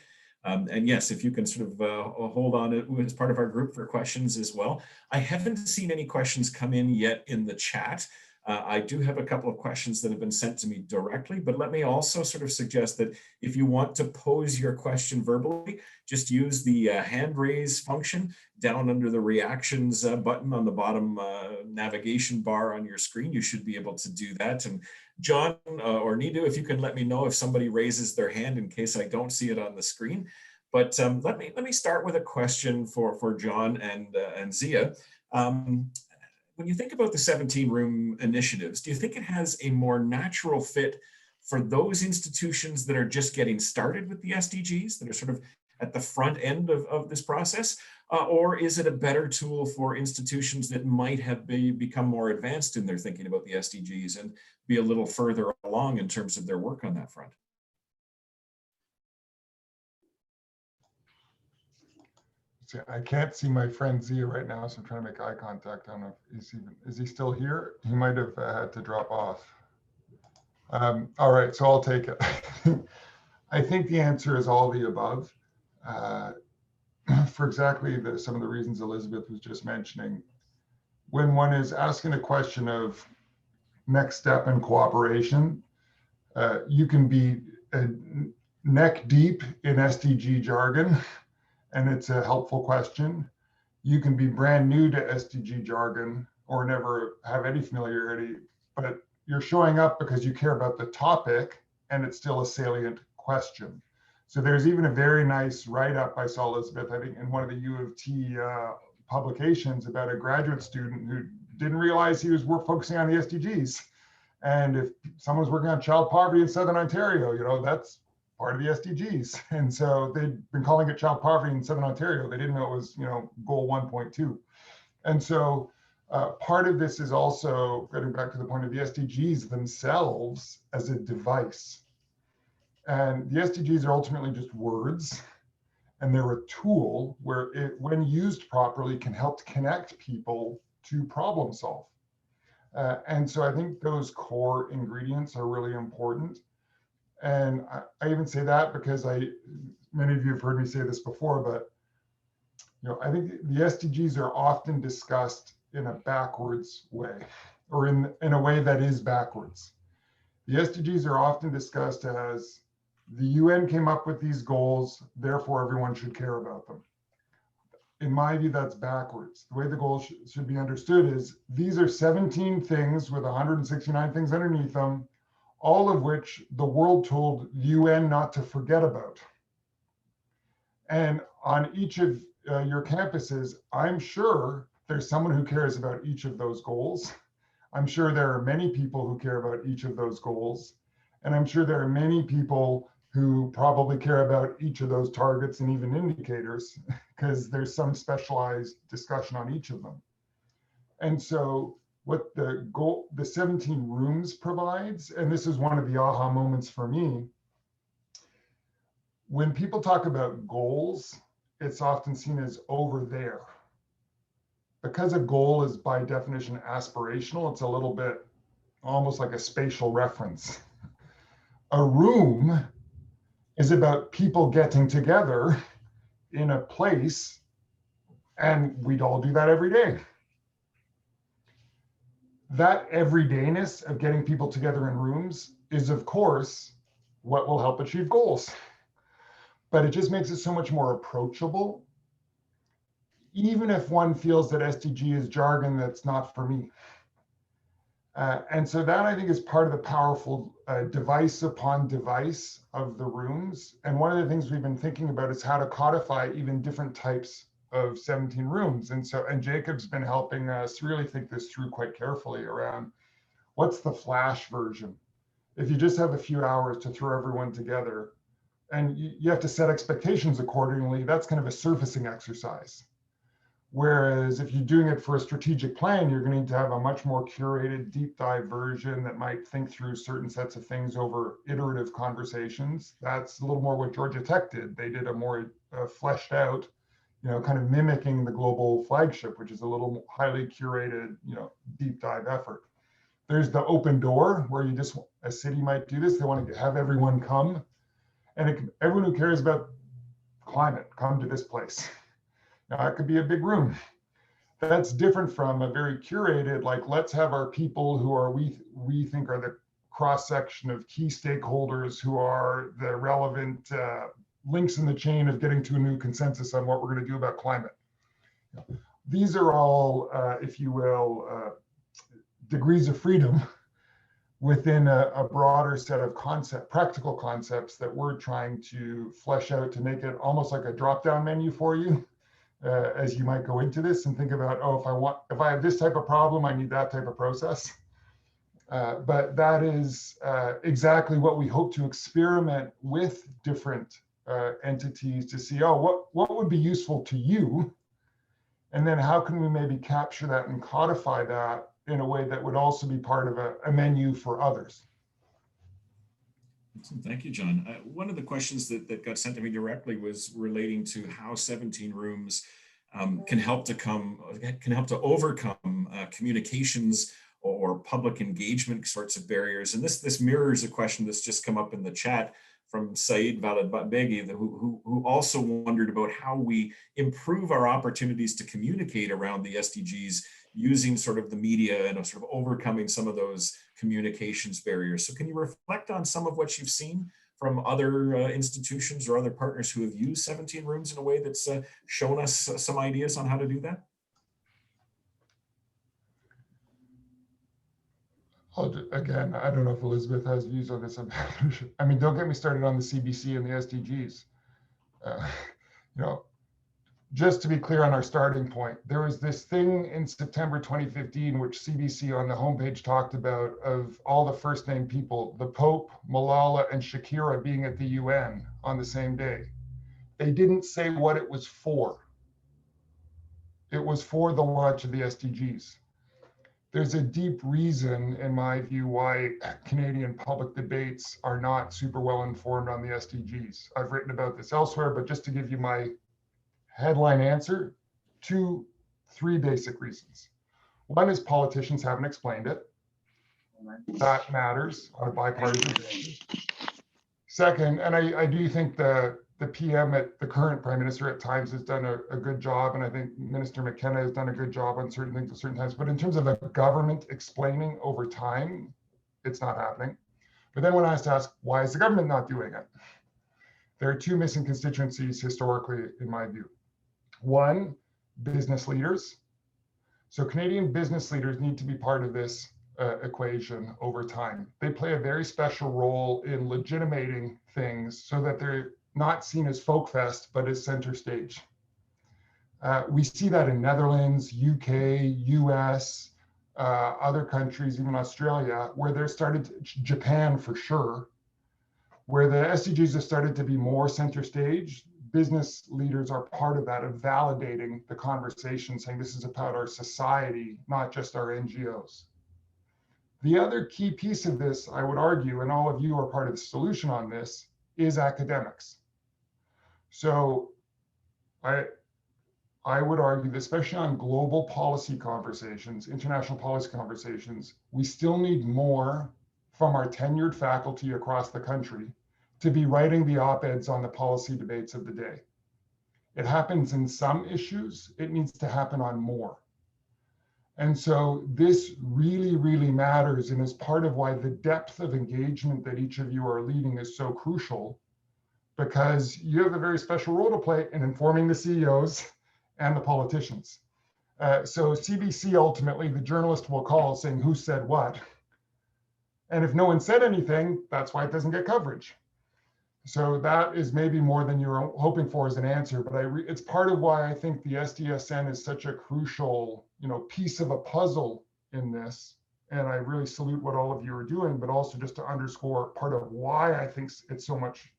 And yes, if you can sort of hold on it as part of our group for questions as well. I haven't seen any questions come in yet in the chat. I do have a couple of questions that have been sent to me directly, but let me also sort of suggest that if you want to pose your question verbally, just use the hand raise function down under the reactions button on the bottom navigation bar on your screen. You should be able to do that. And John or Nidu, if you can let me know if somebody raises their hand in case I don't see it on the screen. But let me start with a question for John and Zia. When you think about the 17-room initiatives, do you think it has a more natural fit for those institutions that are just getting started with the SDGs, that are sort of at the front end of this process? Or is it a better tool for institutions that might have become more advanced in their thinking about the SDGs and be a little further along in terms of their work on that front? I can't see my friend Zia right now, so I'm trying to make eye contact. I don't know if is he still here? He might have had to drop off. All right, so I'll take it. I think the answer is all the above. For exactly some of the reasons Elizabeth was just mentioning. When one is asking a question of next step in cooperation, you can be neck deep in SDG jargon, and it's a helpful question. You can be brand new to SDG jargon or never have any familiarity, but you're showing up because you care about the topic and it's still a salient question. So there's even a very nice write-up I saw, Elizabeth, I think in one of the U of T publications about a graduate student who didn't realize he was focusing on the SDGs. And if someone's working on child poverty in Southern Ontario, you know, that's part of the SDGs. And so they've been calling it child poverty in Southern Ontario. They didn't know it was, you know, goal 1.2. And so part of this is also getting back to the point of the SDGs themselves as a device. And the SDGs are ultimately just words, and they're a tool where it, when used properly, can help to connect people to problem solve. And so I think those core ingredients are really important. And I even say that because many of you have heard me say this before, but you know, I think the SDGs are often discussed in a backwards way, or in a way that is backwards. The SDGs are often discussed as the UN came up with these goals, therefore everyone should care about them. In my view, that's backwards. The way the goals should be understood is these are 17 things with 169 things underneath them, all of which the world told the UN not to forget about. And on each of your campuses, I'm sure there's someone who cares about each of those goals. I'm sure there are many people who care about each of those goals. And I'm sure there are many people who probably care about each of those targets and even indicators, because there's some specialized discussion on each of them. And so what the 17 rooms provides, and this is one of the aha moments for me. When people talk about goals, it's often seen as over there. Because a goal is by definition aspirational, it's a little bit almost like a spatial reference. A room is about people getting together in a place, and we'd all do that every day. That everydayness of getting people together in rooms is, of course, what will help achieve goals. But it just makes it so much more approachable, even if one feels that SDG is jargon that's not for me. And so that, I think, is part of the powerful device upon device of the rooms. And one of the things we've been thinking about is how to codify even different types of 17 rooms. And Jacob's been helping us really think this through quite carefully around what's the flash version. If you just have a few hours to throw everyone together and you have to set expectations accordingly, that's kind of a surfacing exercise. Whereas if you're doing it for a strategic plan, you're going to need to have a much more curated, deep dive version that might think through certain sets of things over iterative conversations. That's a little more what Georgia Tech did. They did a more fleshed out, kind of mimicking the global flagship, which is a little highly curated, deep dive effort. There's the open door where a city might do this. They want to have everyone come, and everyone who cares about climate, come to this place. Now, it could be a big room. That's different from a very curated, like, let's have our people who are we think are the cross section of key stakeholders who are the relevant links in the chain of getting to a new consensus on what we're going to do about climate. These are all, if you will, degrees of freedom within a broader set of practical concepts that we're trying to flesh out to make it almost like a drop-down menu for you. As you might go into this and think about, if I have this type of problem, I need that type of process. But that is exactly what we hope to experiment with different entities to see, what would be useful to you? And then how can we maybe capture that and codify that in a way that would also be part of a menu for others? Thank you, John. One of the questions that got sent to me directly was relating to how 17 rooms can help to overcome communications or public engagement sorts of barriers. And this mirrors a question that's just come up in the chat from Saeed Valadbegi, who also wondered about how we improve our opportunities to communicate around the SDGs using sort of the media and sort of overcoming some of those communications barriers. So can you reflect on some of what you've seen from other institutions or other partners who have used 17 rooms in a way that's shown us some ideas on how to do that? Again, I don't know if Elizabeth has views on this. I mean, don't get me started on the CBC and the SDGs. Just to be clear on our starting point, there was this thing in September 2015, which CBC on the homepage talked about, of all the first name people, the Pope, Malala, and Shakira being at the UN on the same day. They didn't say what it was for. It was for the launch of the SDGs. There's a deep reason, in my view, why Canadian public debates are not super well informed on the SDGs. I've written about this elsewhere, but just to give you my headline answer, three basic reasons. One is politicians haven't explained it. That matters on a bipartisan basis. Second, and I do think the PM at the current Prime Minister at times has done a good job, and I think Minister McKenna has done a good job on certain things at certain times, but in terms of a government explaining over time, it's not happening. But then when I was to ask, why is the government not doing it? There are two missing constituencies historically, in my view. One, business leaders. So Canadian business leaders need to be part of this equation over time. They play a very special role in legitimating things so that they're not seen as folk fest, but as center stage. We see that in Netherlands, UK, US, other countries, even Australia, where they're started, Japan for sure, where the SDGs have started to be more center stage. business leaders are part of that, of validating the conversation, saying this is about our society, not just our NGOs. The other key piece of this, I would argue, and all of you are part of the solution on this, is academics. So I would argue that especially on global policy conversations, international policy conversations, we still need more from our tenured faculty across the country to be writing the op-eds on the policy debates of the day. It happens in some issues, it needs to happen on more. And so this really, really matters, and is part of why the depth of engagement that each of you are leading is so crucial, because you have a very special role to play in informing the CEOs and the politicians. So CBC, ultimately, the journalist will call saying who said what. And if no one said anything, that's why it doesn't get coverage. So that is maybe more than you're hoping for as an answer, but it's part of why I think the SDSN is such a crucial, piece of a puzzle in this. And I really salute what all of you are doing, but also just to underscore part of why I think it's so much,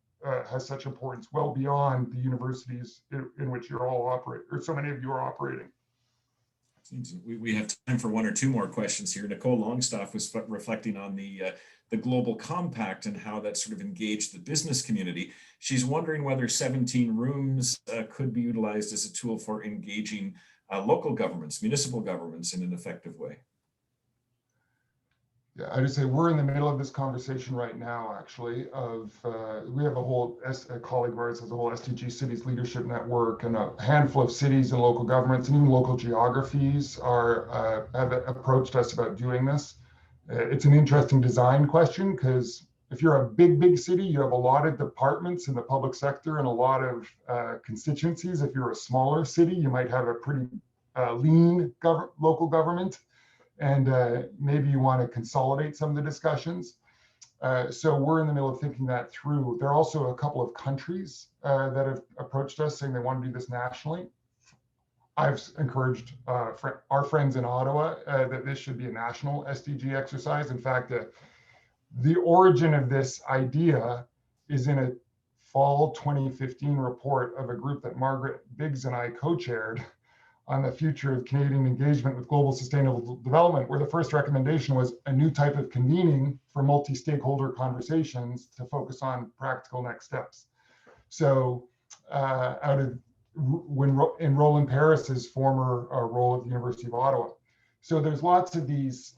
has such importance well beyond the universities in which you're all operating, or so many of you are operating. We have time for one or two more questions here. Nicole Longstaff was reflecting on the Global Compact and how that sort of engaged the business community. She's wondering whether 17 rooms could be utilized as a tool for engaging local governments, municipal governments in an effective way. Yeah, I just say we're in the middle of this conversation right now, actually, we have a colleague of ours has a whole SDG Cities Leadership Network, and a handful of cities and local governments and even local geographies have approached us about doing this. It's an interesting design question, because if you're a big city, you have a lot of departments in the public sector and a lot of constituencies. If you're a smaller city, you might have a pretty lean local government. And maybe you want to consolidate some of the discussions. So we're in the middle of thinking that through. There are also a couple of countries that have approached us saying they want to do this nationally. I've encouraged our friends in Ottawa that this should be a national SDG exercise. In fact, the origin of this idea is in a fall 2015 report of a group that Margaret Biggs and I co-chaired on the future of Canadian engagement with global sustainable development, where the first recommendation was a new type of convening for multi-stakeholder conversations to focus on practical next steps. So in Roland Paris's former role at the University of Ottawa. So there's lots of these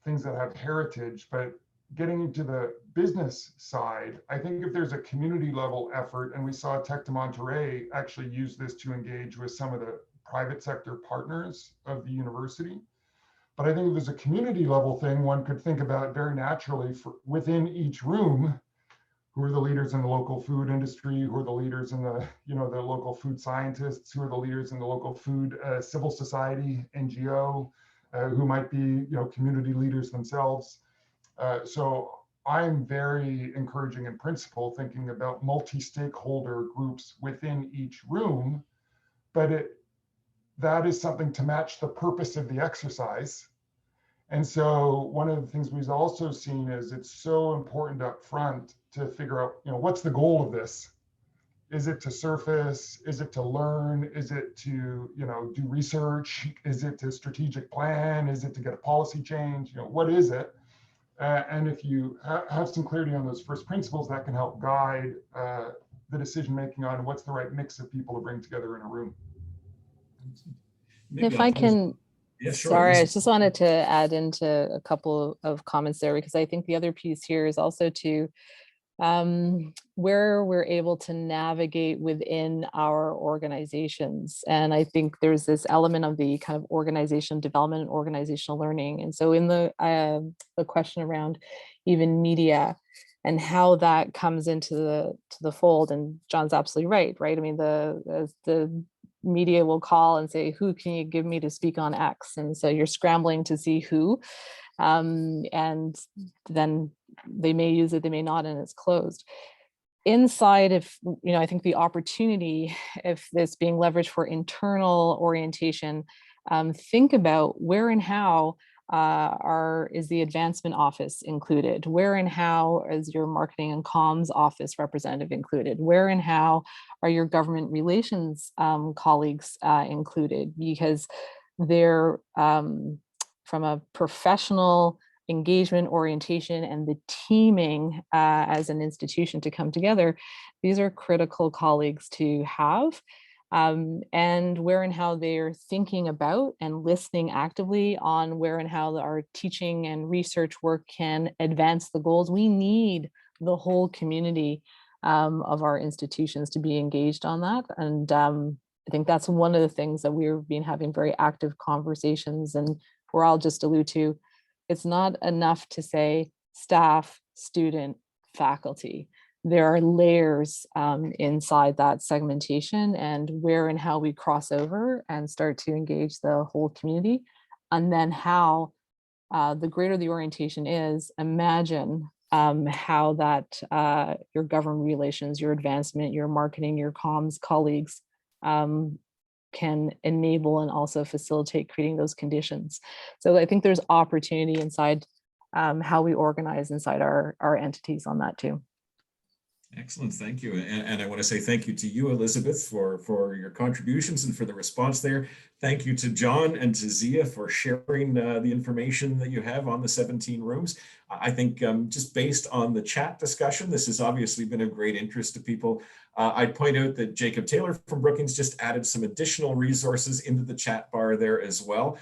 things that have heritage, but getting into the business side, I think if there's a community level effort, and we saw Tech de Monterrey actually use this to engage with some of the private sector partners of the university. But I think if there's a community level thing, one could think about very naturally within each room, who are the leaders in the local food industry, who are the leaders in the, the local food scientists, who are the leaders in the local food civil society, NGO, who might be, community leaders themselves. So I'm very encouraging in principle, thinking about multi-stakeholder groups within each room, but that is something to match the purpose of the exercise. And so one of the things we've also seen is it's so important up front to figure out, what's the goal of this? Is it to surface? Is it to learn? Is it to, do research? Is it to strategic plan? Is it to get a policy change? What is it? And if you have some clarity on those first principles, that can help guide the decision-making on what's the right mix of people to bring together in a room. If I can, yeah, sure. Sorry, I just wanted to add into a couple of comments there, because I think the other piece here is also to where we're able to navigate within our organizations. And I think there's this element of the kind of organizational development and organizational learning. And so in the question around even media and how that comes into the fold, and John's absolutely right? I mean, the media will call and say, who can you give me to speak on X? And so you're scrambling to see who, and then they may use it, they may not, and it's closed. Inside, if I think the opportunity, if this being leveraged for internal orientation, think about where and how is the advancement office included? Where and how is your marketing and comms office representative included? Where and how are your government relations colleagues included? Because they're from a professional engagement orientation and the teaming as an institution to come together, these are critical colleagues to have. And where and how they're thinking about and listening actively on where and how our teaching and research work can advance the goals. We need the whole community of our institutions to be engaged on that. And I think that's one of the things that we've been having very active conversations, and where I'll just allude to, it's not enough to say staff, student, faculty. There are layers inside that segmentation, and where and how we cross over and start to engage the whole community. And then how the greater the orientation is, imagine how that your government relations, your advancement, your marketing, your comms colleagues can enable and also facilitate creating those conditions. So I think there's opportunity inside how we organize inside our entities on that too. Excellent, thank you. And I want to say thank you to you, Elizabeth, for your contributions and for the response there. Thank you to John and to Zia for sharing the information that you have on the 17 rooms. I think just based on the chat discussion, this has obviously been of great interest to people. I'd point out that Jacob Taylor from Brookings just added some additional resources into the chat bar there as well.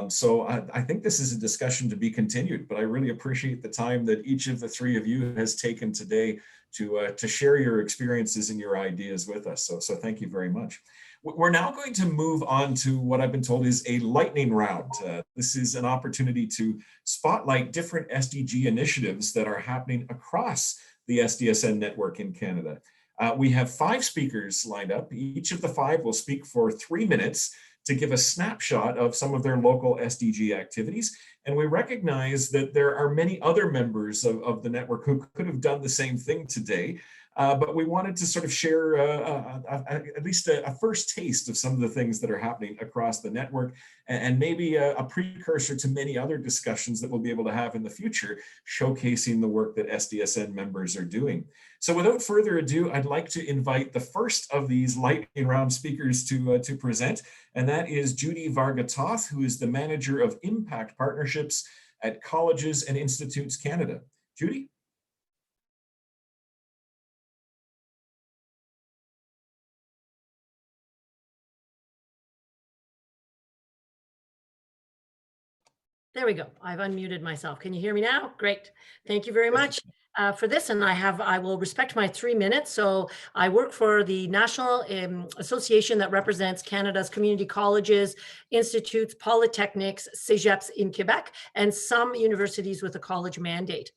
So I think this is a discussion to be continued, but I really appreciate the time that each of the three of you has taken today to share your experiences and your ideas with us. So thank you very much. We're now going to move on to what I've been told is a lightning round. This is an opportunity to spotlight different SDG initiatives that are happening across the SDSN network in Canada. We have 5 speakers lined up. Each of the 5 will speak for 3 minutes to give a snapshot of some of their local SDG activities. And we recognize that there are many other members of the network who could have done the same thing today. But we wanted to sort of share at least a first taste of some of the things that are happening across the network, and maybe a precursor to many other discussions that we'll be able to have in the future, showcasing the work that SDSN members are doing. So without further ado, I'd like to invite the first of these lightning round speakers to present, and that is Judy Varga-Toth, who is the Manager of Impact Partnerships at Colleges and Institutes Canada. Judy? There we go. I've unmuted myself. Can you hear me now? Great. Thank you very much for this. And I will respect my 3 minutes. So I work for the National Association that represents Canada's community colleges, institutes, polytechnics, cégeps in Quebec, and some universities with a college mandate.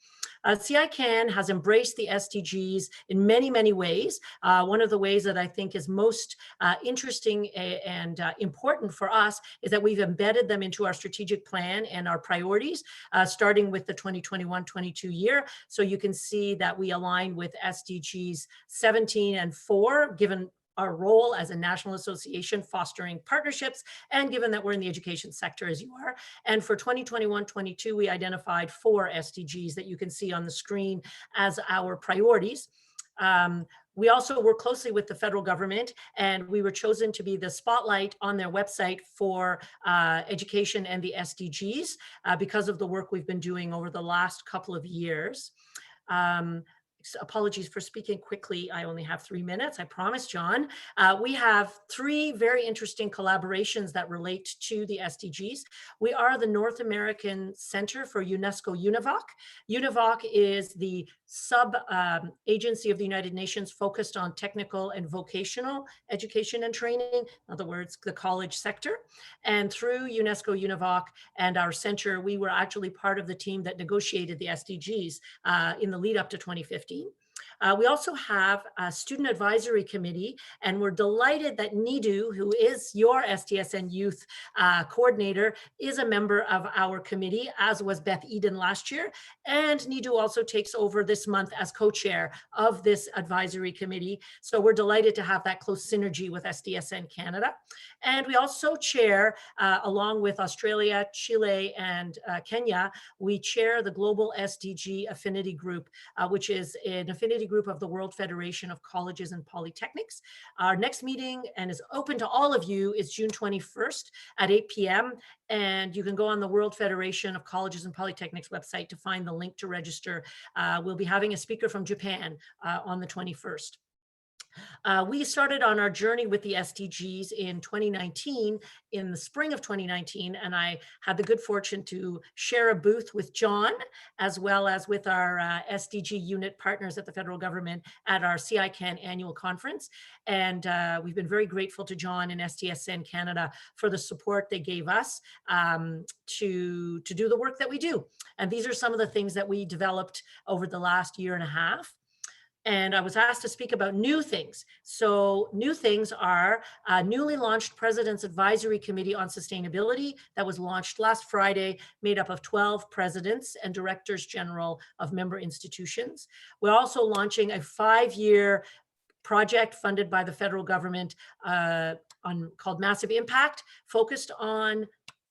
CICAN has embraced the SDGs in many, many ways. One of the ways that I think is most interesting and important for us is that we've embedded them into our strategic plan and our priorities, starting with the 2021-22 year. So you can see that we align with SDGs 17 and 4, given our role as a national association fostering partnerships, and given that we're in the education sector as you are. And for 2021-22, we identified 4 SDGs that you can see on the screen as our priorities. We also work closely with the federal government, and we were chosen to be the spotlight on their website for education and the SDGs because of the work we've been doing over the last couple of years. Apologies for speaking quickly. I only have 3 minutes, I promise, John. We have 3 very interesting collaborations that relate to the SDGs. We are the North American Center for UNESCO UNIVOC. UNIVOC is the sub-agency of the United Nations focused on technical and vocational education and training, in other words, the college sector. And through UNESCO UNIVOC and our center, we were actually part of the team that negotiated the SDGs in the lead up to 2015. We also have a student advisory committee, and we're delighted that Nidu, who is your SDSN youth coordinator, is a member of our committee, as was Beth Eden last year. And Nidu also takes over this month as co-chair of this advisory committee. So we're delighted to have that close synergy with SDSN Canada. And we also chair, along with Australia, Chile, and Kenya, we chair the Global SDG Affinity Group, which is an affinity group of the World Federation of Colleges and Polytechnics. Our next meeting, and is open to all of you, is June 21st at 8 p.m. And you can go on the World Federation of Colleges and Polytechnics website to find the link to register. We'll be having a speaker from Japan on the 21st. We started on our journey with the SDGs in 2019, in the spring of 2019, and I had the good fortune to share a booth with John, as well as with our SDG unit partners at the federal government at our CICAN annual conference. And we've been very grateful to John and SDSN Canada for the support they gave us to do the work that we do. And these are some of the things that we developed over the last year and a half. And I was asked to speak about new things. So new things are a newly launched President's Advisory Committee on Sustainability that was launched last Friday, made up of 12 presidents and directors general of member institutions. We're also launching a 5-year project funded by the federal government called Massive Impact, focused on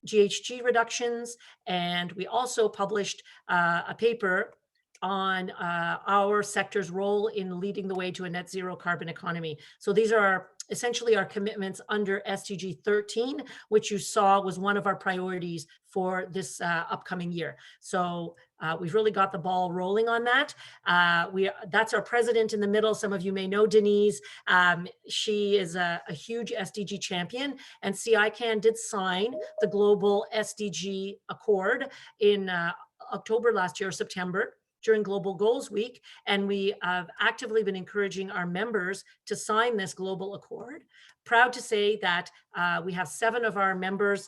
GHG reductions. And we also published a paper on our sector's role in leading the way to a net zero carbon economy. So these are essentially our commitments under SDG 13, which you saw was one of our priorities for this upcoming year. So we've really got the ball rolling on that. That's our president in the middle. Some of you may know Denise. She is a huge SDG champion, and CICAN did sign the Global SDG Accord in October last year, September, during Global Goals Week, and we have actively been encouraging our members to sign this global accord. Proud to say that we have 7 of our members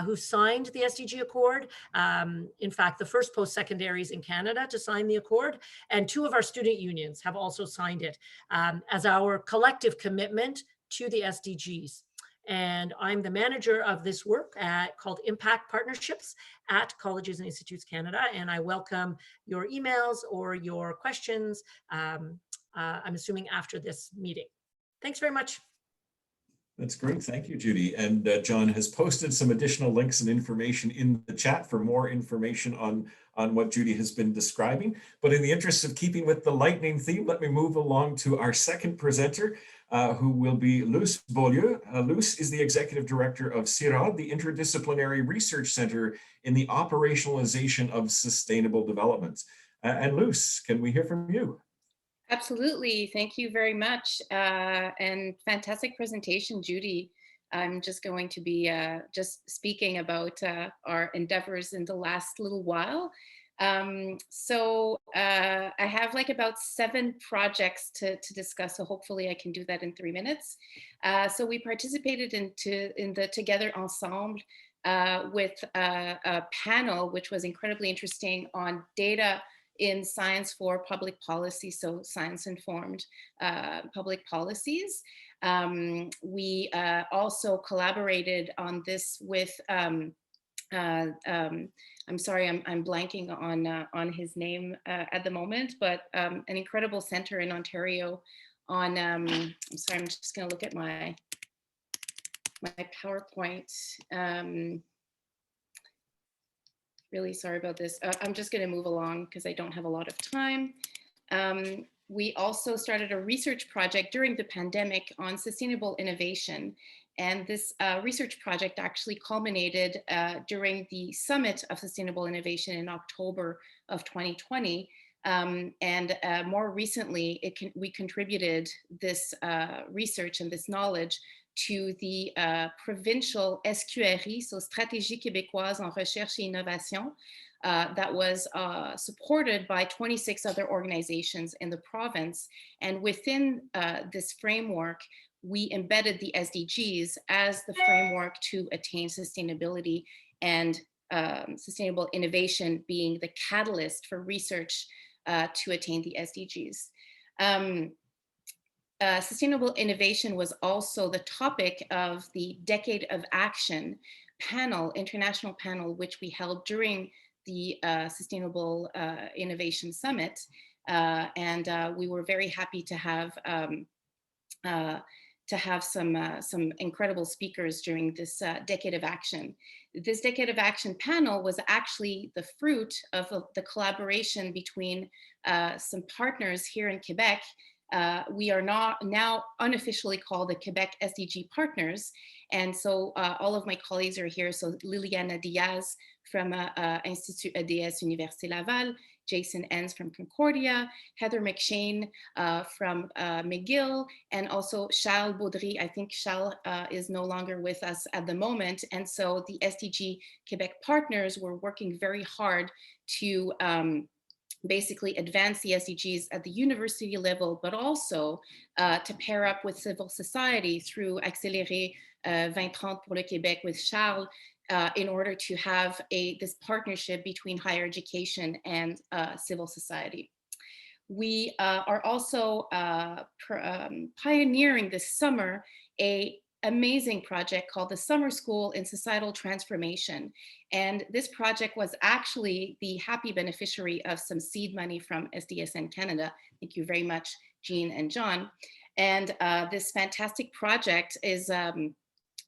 who signed the SDG Accord. In fact, the first post-secondaries in Canada to sign the accord, and 2 of our student unions have also signed it as our collective commitment to the SDGs. And I'm the manager of this work called Impact Partnerships at Colleges and Institutes Canada. And I welcome your emails or your questions, I'm assuming after this meeting. Thanks very much. That's great. Thank you, Judy. And John has posted some additional links and information in the chat for more information on what Judy has been describing. But in the interest of keeping with the lightning theme, let me move along to our second presenter, who will be Luce Beaulieu. Luce is the Executive Director of CIRAD, the Interdisciplinary Research Center in the Operationalization of Sustainable Development. And Luce, can we hear from you? Absolutely. Thank you very much. And fantastic presentation, Judy. I'm just going to be just speaking about our endeavors in the last little while. So I have like about 7 projects to discuss, so hopefully I can do that in 3 minutes. So we participated in the Together Ensemble with a panel, which was incredibly interesting, on data in science for public policy, so science-informed public policies. We also collaborated on this with I'm sorry, I'm blanking on his name at the moment, but an incredible center in Ontario on, I'm sorry, I'm just gonna look at my PowerPoint. Really sorry about this. I'm just gonna move along because I don't have a lot of time. We also started a research project during the pandemic on sustainable innovation. And this research project actually culminated during the Summit of Sustainable Innovation in October of 2020. And more recently, we contributed this research and this knowledge to the provincial SQRI, so Stratégie québécoise en recherche et innovation, that was supported by 26 other organizations in the province. And within this framework, we embedded the SDGs as the framework to attain sustainability, and sustainable innovation being the catalyst for research to attain the SDGs. Sustainable innovation was also the topic of the Decade of Action panel, international panel, which we held during the Sustainable Innovation Summit. And we were very happy to have some incredible speakers during this Decade of Action. This Decade of Action panel was actually the fruit of the collaboration between some partners here in Quebec. We are now unofficially called the Quebec SDG Partners. And so all of my colleagues are here. So Liliana Diaz from Institut EDS Université Laval, Jason Enns from Concordia, Heather McShane from McGill, and also Charles Baudry. I think Charles is no longer with us at the moment. And so the SDG Quebec partners were working very hard to basically advance the SDGs at the university level, but also to pair up with civil society through Accélérer 2030 pour le Québec with Charles, in order to have this partnership between higher education and civil society. We are also pioneering this summer an amazing project called the Summer School in Societal Transformation. And this project was actually the happy beneficiary of some seed money from SDSN Canada. Thank you very much, Jean and John. And this fantastic project is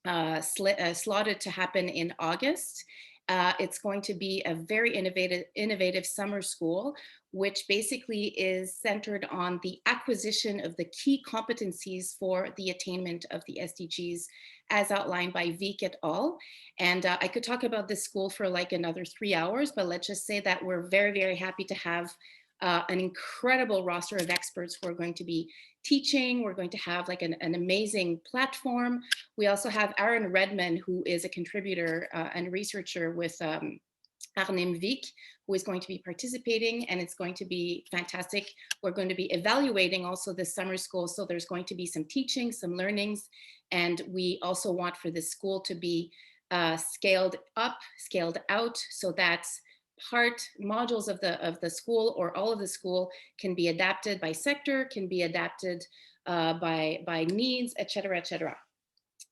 slotted to happen in August. It's going to be a very innovative summer school, which basically is centered on the acquisition of the key competencies for the attainment of the SDGs as outlined by Vic et al. And I could talk about this school for like another 3 hours, but let's just say that we're very, very happy to have an incredible roster of experts who are going to be teaching. We're going to have like an amazing platform. We also have Aaron Redman, who is a contributor and researcher with Arnim Vic, who is going to be participating, and it's going to be fantastic. We're going to be evaluating also this summer school. So there's going to be some teaching, some learnings, and we also want for this school to be scaled up, scaled out, so that modules of the school or all of the school can be adapted by sector, can be adapted by needs, et cetera, et cetera.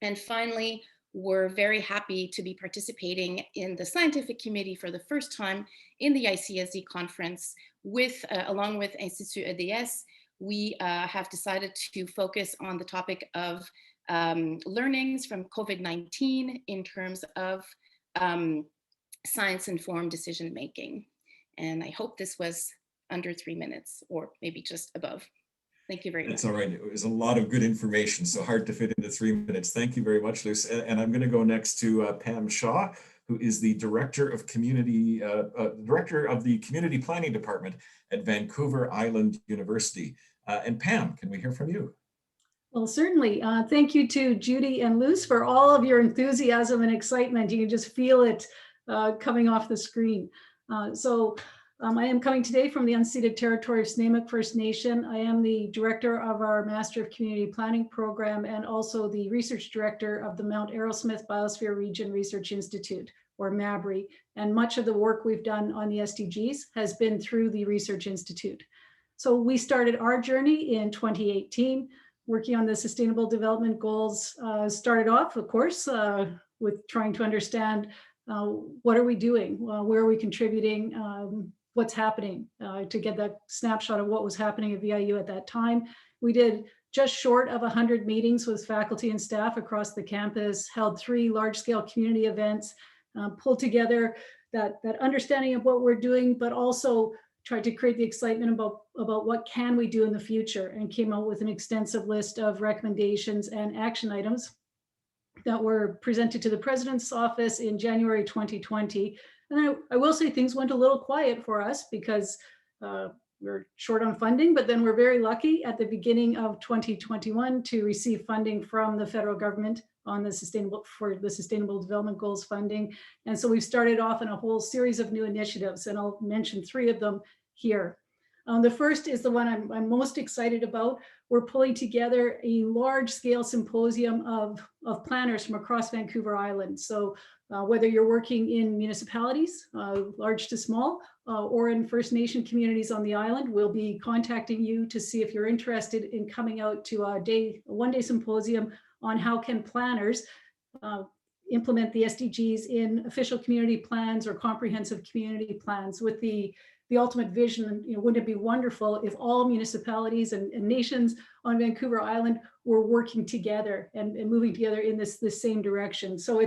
And finally, we're very happy to be participating in the scientific committee for the first time in the ICSD conference along with Institut EDS. We have decided to focus on the topic of learnings from COVID-19 in terms of science-informed decision-making. And I hope this was under 3 minutes or maybe just above. Thank you very much. That's all right. It was a lot of good information, so hard to fit into 3 minutes. Thank you very much, Luce. And I'm going to go next to Pam Shaw, who is the Director of the Community Planning Department at Vancouver Island University. And Pam, can we hear from you? Well, certainly. Thank you to Judy and Luce for all of your enthusiasm and excitement. You can just feel it coming off the screen. I am coming today from the unceded territory of Snuneymuxw First Nation. I am the director of our Master of Community Planning program and also the research director of the Mount Arrowsmith Biosphere Region Research Institute, or MABRI. And much of the work we've done on the SDGs has been through the Research Institute. So we started our journey in 2018, working on the Sustainable Development Goals. Started off, of course, with trying to understand what are we doing? Where are we contributing? What's happening to get that snapshot of what was happening at VIU at that time. We did just short of 100 meetings with faculty and staff across the campus, held 3 large-scale community events, pulled together that understanding of what we're doing, but also tried to create the excitement about what can we do in the future, and came out with an extensive list of recommendations and action items that were presented to the President's office in January 2020. And I will say things went a little quiet for us because we're short on funding, but then we're very lucky at the beginning of 2021 to receive funding from the federal government on the Sustainable Development Goals funding. And so we've started off in a whole series of new initiatives, and I'll mention 3 of them here. The first is the one I'm most excited about. We're pulling together a large-scale symposium of planners from across Vancouver Island. So whether you're working in municipalities, large to small, or in First Nation communities on the island, we'll be contacting you to see if you're interested in coming out to a one-day symposium on how can planners implement the SDGs in official community plans or comprehensive community plans, with the ultimate vision. Wouldn't it be wonderful if all municipalities and nations on Vancouver Island were working together and moving together in this same direction? So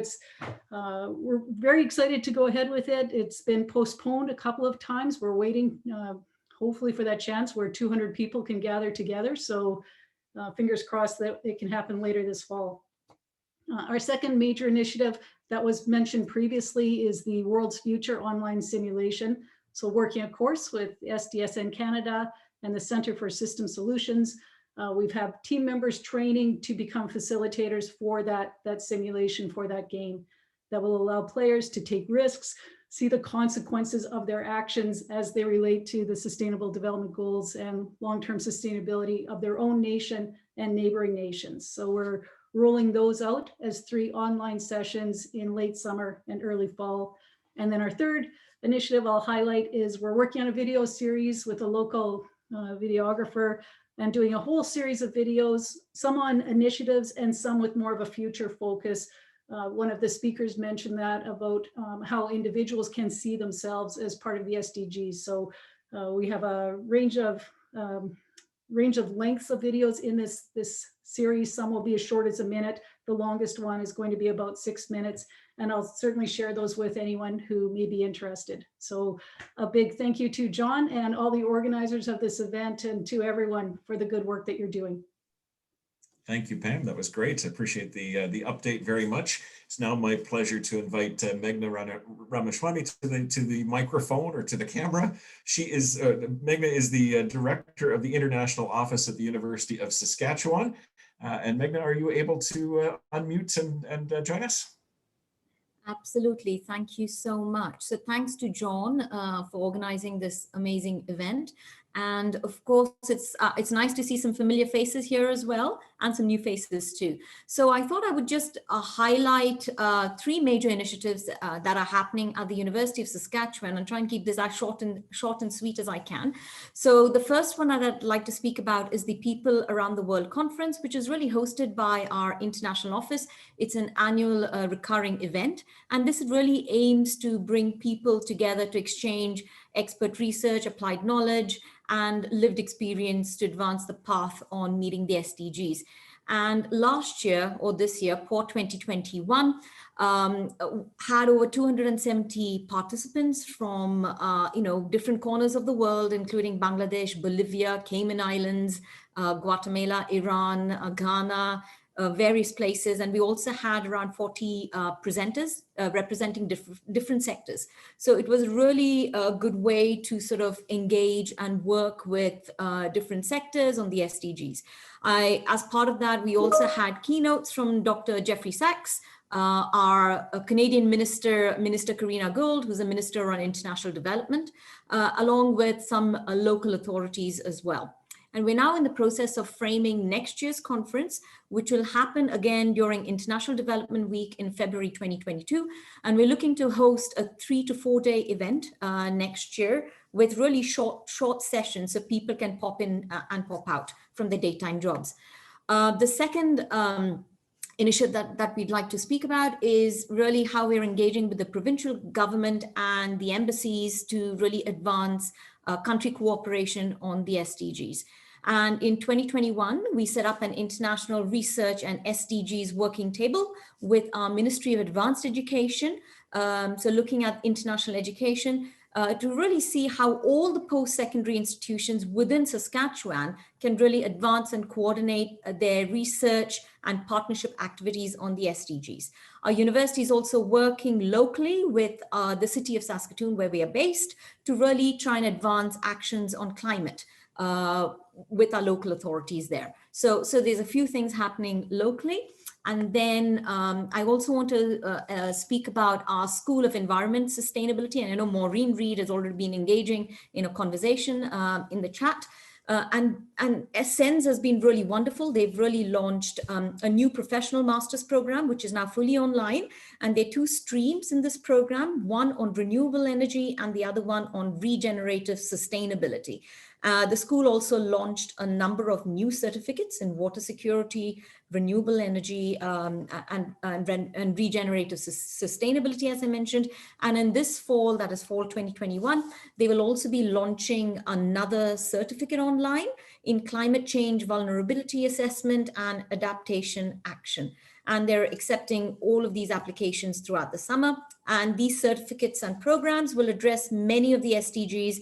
we're very excited to go ahead with it. It's been postponed a couple of times. We're waiting hopefully for that chance where 200 people can gather together. So fingers crossed that it can happen later this fall. Our second major initiative that was mentioned previously is the World's Future online simulation. So working, of course, with SDSN Canada and the Center for System Solutions, we've had team members training to become facilitators for that simulation, for that game, that will allow players to take risks, see the consequences of their actions as they relate to the Sustainable Development Goals and long-term sustainability of their own nation and neighboring nations. So we're rolling those out as 3 online sessions in late summer and early fall. And then our third initiative I'll highlight is we're working on a video series with a local videographer and doing a whole series of videos, some on initiatives and some with more of a future focus. One of the speakers mentioned that about how individuals can see themselves as part of the SDGs. So we have a range of lengths of videos in this series. Some will be as short as a minute. The longest one is going to be about 6 minutes, and I'll certainly share those with anyone who may be interested. So a big thank you to John and all the organizers of this event, and to everyone for the good work that you're doing. Thank you, Pam. That was great. I appreciate the update very much. It's now my pleasure to invite Meghna Ramaswamy to the microphone, or to the camera. She is Meghna is the director of the International Office at the University of Saskatchewan. And Meghna, are you able to unmute and join us? Absolutely. Thank you so much. So thanks to John for organizing this amazing event. And of course, it's nice to see some familiar faces here as well, and some new faces too. So I thought I would just highlight 3 major initiatives that are happening at the University of Saskatchewan, and try and keep this as short and sweet as I can. So the first one that I'd like to speak about is the People Around the World Conference, which is really hosted by our international office. It's an annual recurring event, and this really aims to bring people together to exchange expert research, applied knowledge, and lived experience to advance the path on meeting the SDGs. And last year, or this year, POR 2021, had over 270 participants from different corners of the world, including Bangladesh, Bolivia, Cayman Islands, Guatemala, Iran, Ghana, various places. And we also had around 40 presenters representing different sectors. So it was really a good way to sort of engage and work with different sectors on the SDGs. As part of that, we also had keynotes from Dr. Jeffrey Sachs, our Canadian Minister Karina Gould, who's a Minister on International Development, along with some local authorities as well. And we're now in the process of framing next year's conference, which will happen again during International Development Week in February 2022. And we're looking to host a 3 to 4 day event next year, with really short sessions so people can pop in and pop out from their daytime jobs. The second initiative that we'd like to speak about is really how we're engaging with the provincial government and the embassies to really advance country cooperation on the SDGs. And in 2021, we set up an international research and SDGs working table with our Ministry of Advanced Education. So looking at international education to really see how all the post-secondary institutions within Saskatchewan can really advance and coordinate their research and partnership activities on the SDGs. Our university is also working locally with the city of Saskatoon, where we are based, to really try and advance actions on climate with our local authorities there. So there's a few things happening locally. And then I also want to speak about our School of Environment Sustainability. And I know Maureen Reed has already been engaging in a conversation in the chat. And SENS has been really wonderful. They've really launched a new professional master's program, which is now fully online. And there are 2 streams in this program, one on renewable energy and the other one on regenerative sustainability. The school also launched a number of new certificates in water security, renewable energy, and regenerative sustainability, as I mentioned. And in this fall, that is fall 2021, they will also be launching another certificate online in climate change vulnerability assessment and adaptation action. And they're accepting all of these applications throughout the summer. And these certificates and programs will address many of the SDGs,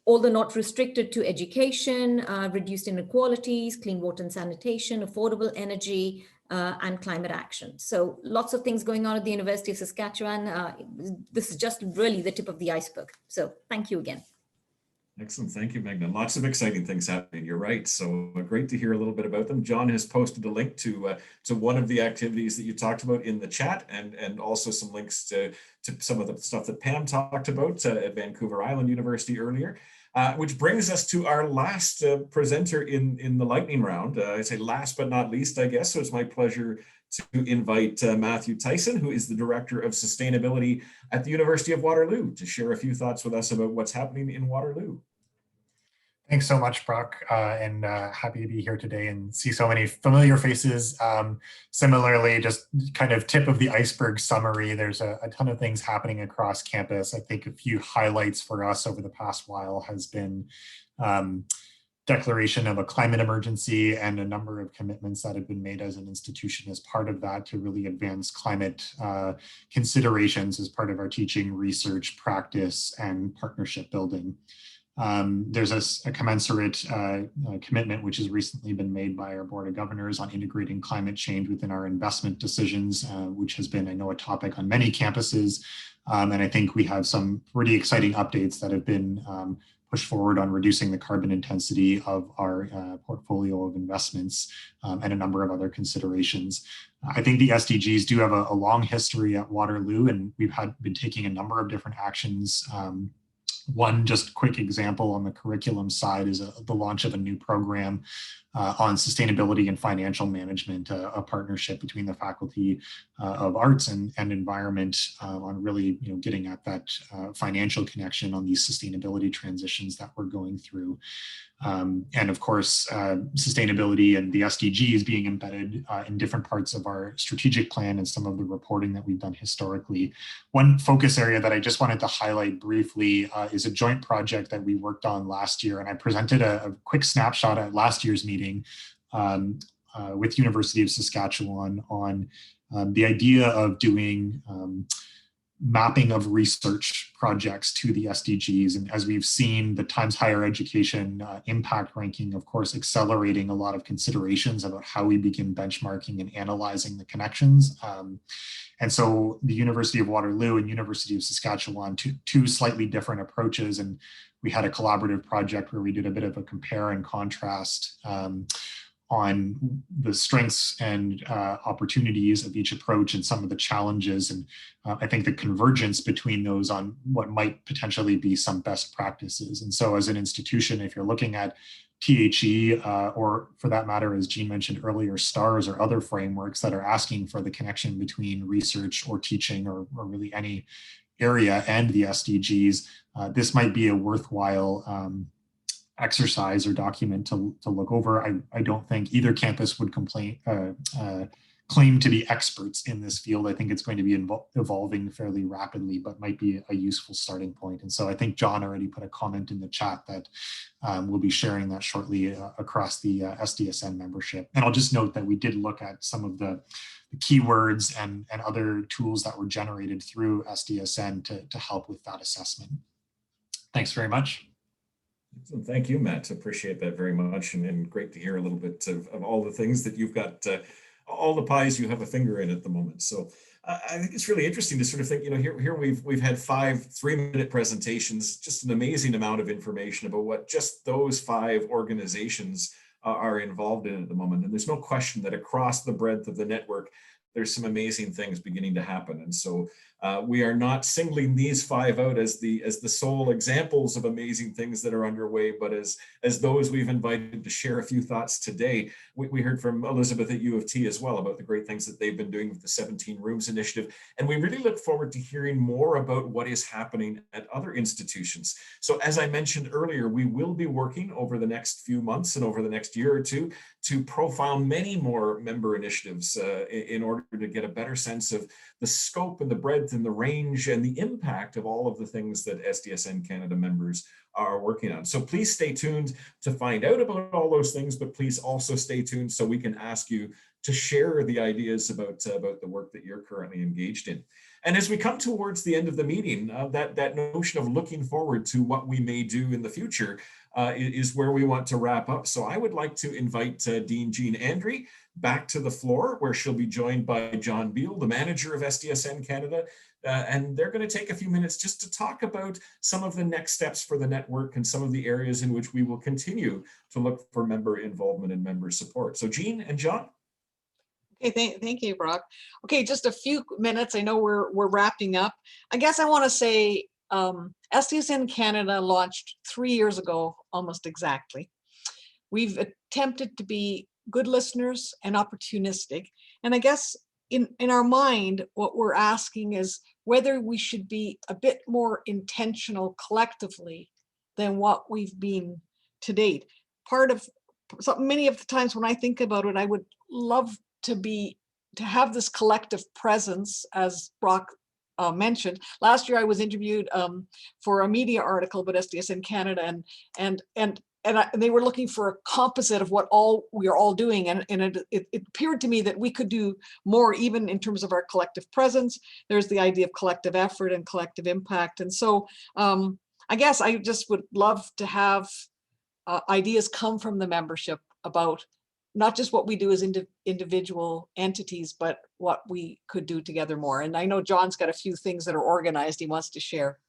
although not restricted to education, reduced inequalities, clean water and sanitation, affordable energy, and climate action. So lots of things going on at the University of Saskatchewan. This is just really the tip of the iceberg. So thank you again. Excellent. Thank you, Meghna. Lots of exciting things happening. You're right. So great to hear a little bit about them. John has posted a link to one of the activities that you talked about in the chat, and also some links to some of the stuff that Pam talked about at Vancouver Island University earlier. Which brings us to our last presenter in the lightning round. I say last but not least, I guess. So it's my pleasure to invite Matthew Tyson, who is the Director of Sustainability at the University of Waterloo, to share a few thoughts with us about what's happening in Waterloo. Thanks so much, Brock, and happy to be here today and see so many familiar faces. Similarly, just kind of tip of the iceberg summary, there's a ton of things happening across campus. I think a few highlights for us over the past while has been declaration of a climate emergency and a number of commitments that have been made as an institution as part of that to really advance climate considerations as part of our teaching, research, practice, and partnership building. There's a commensurate commitment which has recently been made by our Board of Governors on integrating climate change within our investment decisions, which has been, I know, a topic on many campuses. And I think we have some pretty exciting updates that have been pushed forward on reducing the carbon intensity of our portfolio of investments and a number of other considerations. I think the SDGs do have a long history at Waterloo, and we've been taking a number of different actions. One just quick example on the curriculum side is the launch of a new program on sustainability and financial management, a partnership between the Faculty of Arts and Environment on really getting at that financial connection on these sustainability transitions that we're going through. And of course, sustainability and the SDGs being embedded in different parts of our strategic plan and some of the reporting that we've done historically. One focus area that I just wanted to highlight briefly is a joint project that we worked on last year. And I presented a quick snapshot at last year's meeting with University of Saskatchewan on the idea of doing mapping of research projects to the SDGs. And as we've seen, the Times Higher Education impact ranking, of course, accelerating a lot of considerations about how we begin benchmarking and analyzing the connections. And so the University of Waterloo and University of Saskatchewan, two slightly different approaches. And we had a collaborative project where we did a bit of a compare and contrast on the strengths and opportunities of each approach and some of the challenges. And I think the convergence between those on what might potentially be some best practices. And so as an institution, if you're looking at THE or for that matter, as Jean mentioned earlier, STARS or other frameworks that are asking for the connection between research or teaching or really any area and the SDGs, this might be a worthwhile exercise or document to look over. I don't think either campus would claim to be experts in this field. I think it's going to be evolving fairly rapidly, but might be a useful starting point. And so I think John already put a comment in the chat that we'll be sharing that shortly across the SDSN membership. And I'll just note that we did look at some of the keywords and other tools that were generated through SDSN to help with that assessment. Thanks very much. Thank you, Matt. Appreciate that very much, and great to hear a little bit of all the things that you've got, all the pies you have a finger in at the moment. So I think it's really interesting to sort of think, here we've had 5 3-minute presentations, just an amazing amount of information about what just those 5 organizations are involved in at the moment. And there's no question that across the breadth of the network, there's some amazing things beginning to happen. And so we are not singling these 5 out as the sole examples of amazing things that are underway, but as those we've invited to share a few thoughts today. We heard from Elizabeth at U of T as well about the great things that they've been doing with the 17 Rooms initiative. And we really look forward to hearing more about what is happening at other institutions. So as I mentioned earlier, we will be working over the next few months and over the next year or two to profile many more member initiatives in order to get a better sense of the scope and the breadth and the range and the impact of all of the things that SDSN Canada members are working on. So please stay tuned to find out about all those things, but please also stay tuned so we can ask you to share the ideas about the work that you're currently engaged in. And as we come towards the end of the meeting, that notion of looking forward to what we may do in the future is where we want to wrap up. So I would like to invite Dean Jean Andre back to the floor, where she'll be joined by John Beal, the manager of SDSN Canada. And they're going to take a few minutes just to talk about some of the next steps for the network and some of the areas in which we will continue to look for member involvement and member support. So Jean and John. Okay, thank you, Brock. Okay, just a few minutes. I know we're wrapping up. I guess I want to say SDSN Canada launched 3 years ago, almost exactly. We've attempted to be good listeners and opportunistic. And I guess in our mind, what we're asking is whether we should be a bit more intentional collectively than what we've been to date. Many of the times when I think about it, I would love to have this collective presence, as Brock mentioned. Last year I was interviewed for a media article about SDSN Canada, and they were looking for a composite of what we are all doing, and it appeared to me that we could do more, even in terms of our collective presence. There's the idea of collective effort and collective impact, and so I guess I just would love to have ideas come from the membership about not just what we do as individual entities, but what we could do together more. And I know John's got a few things that are organized he wants to share.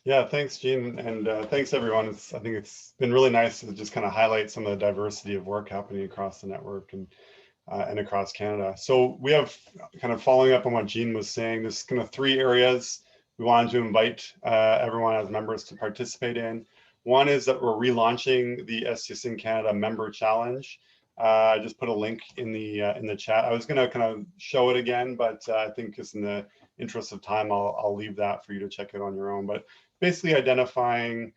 Yeah, thanks, Jean, and thanks everyone. I think it's been really nice to just kind of highlight some of the diversity of work happening across the network and across Canada. So we have, kind of following up on what Jean was saying, there's kind of 3 areas we wanted to invite everyone as members to participate in. One is that we're relaunching the SDSN Canada Member Challenge. I just put a link in the chat. I was going to kind of show it again, but I think just in the interest of time, I'll leave that for you to check it on your own. But basically identifying,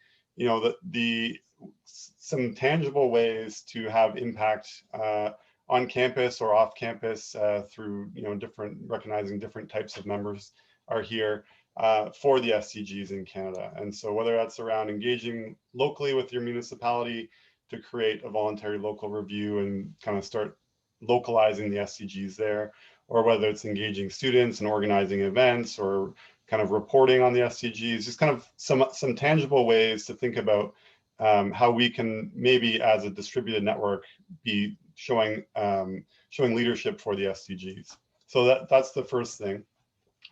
some tangible ways to have impact on campus or off campus through recognizing different types of members are here. For the SDGs in Canada. And so whether that's around engaging locally with your municipality to create a voluntary local review and kind of start localizing the SDGs there, or whether it's engaging students and organizing events or kind of reporting on the SDGs, just kind of some tangible ways to think about how we can maybe as a distributed network be showing leadership for the SDGs. So that's the first thing.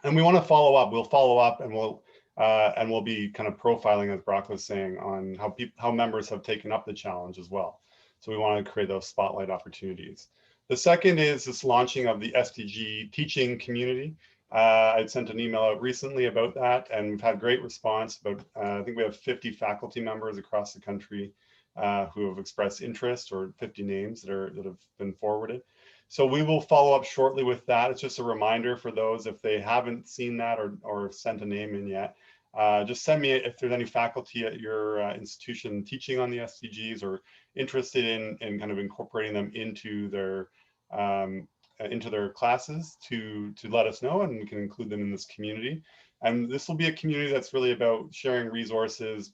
And we want to follow up. We'll follow up, and we'll be kind of profiling, as Brock was saying, on how members have taken up the challenge as well. So we want to create those spotlight opportunities. The second is this launching of the SDG teaching community. I sent an email out recently about that, and we've had great response. But I think we have 50 faculty members across the country who have expressed interest, or 50 names that have been forwarded. So we will follow up shortly with that. It's just a reminder for those, if they haven't seen that or sent a name in yet, just send me if there's any faculty at your institution teaching on the SDGs or interested in kind of incorporating them into their classes to let us know, and we can include them in this community. And this will be a community that's really about sharing resources,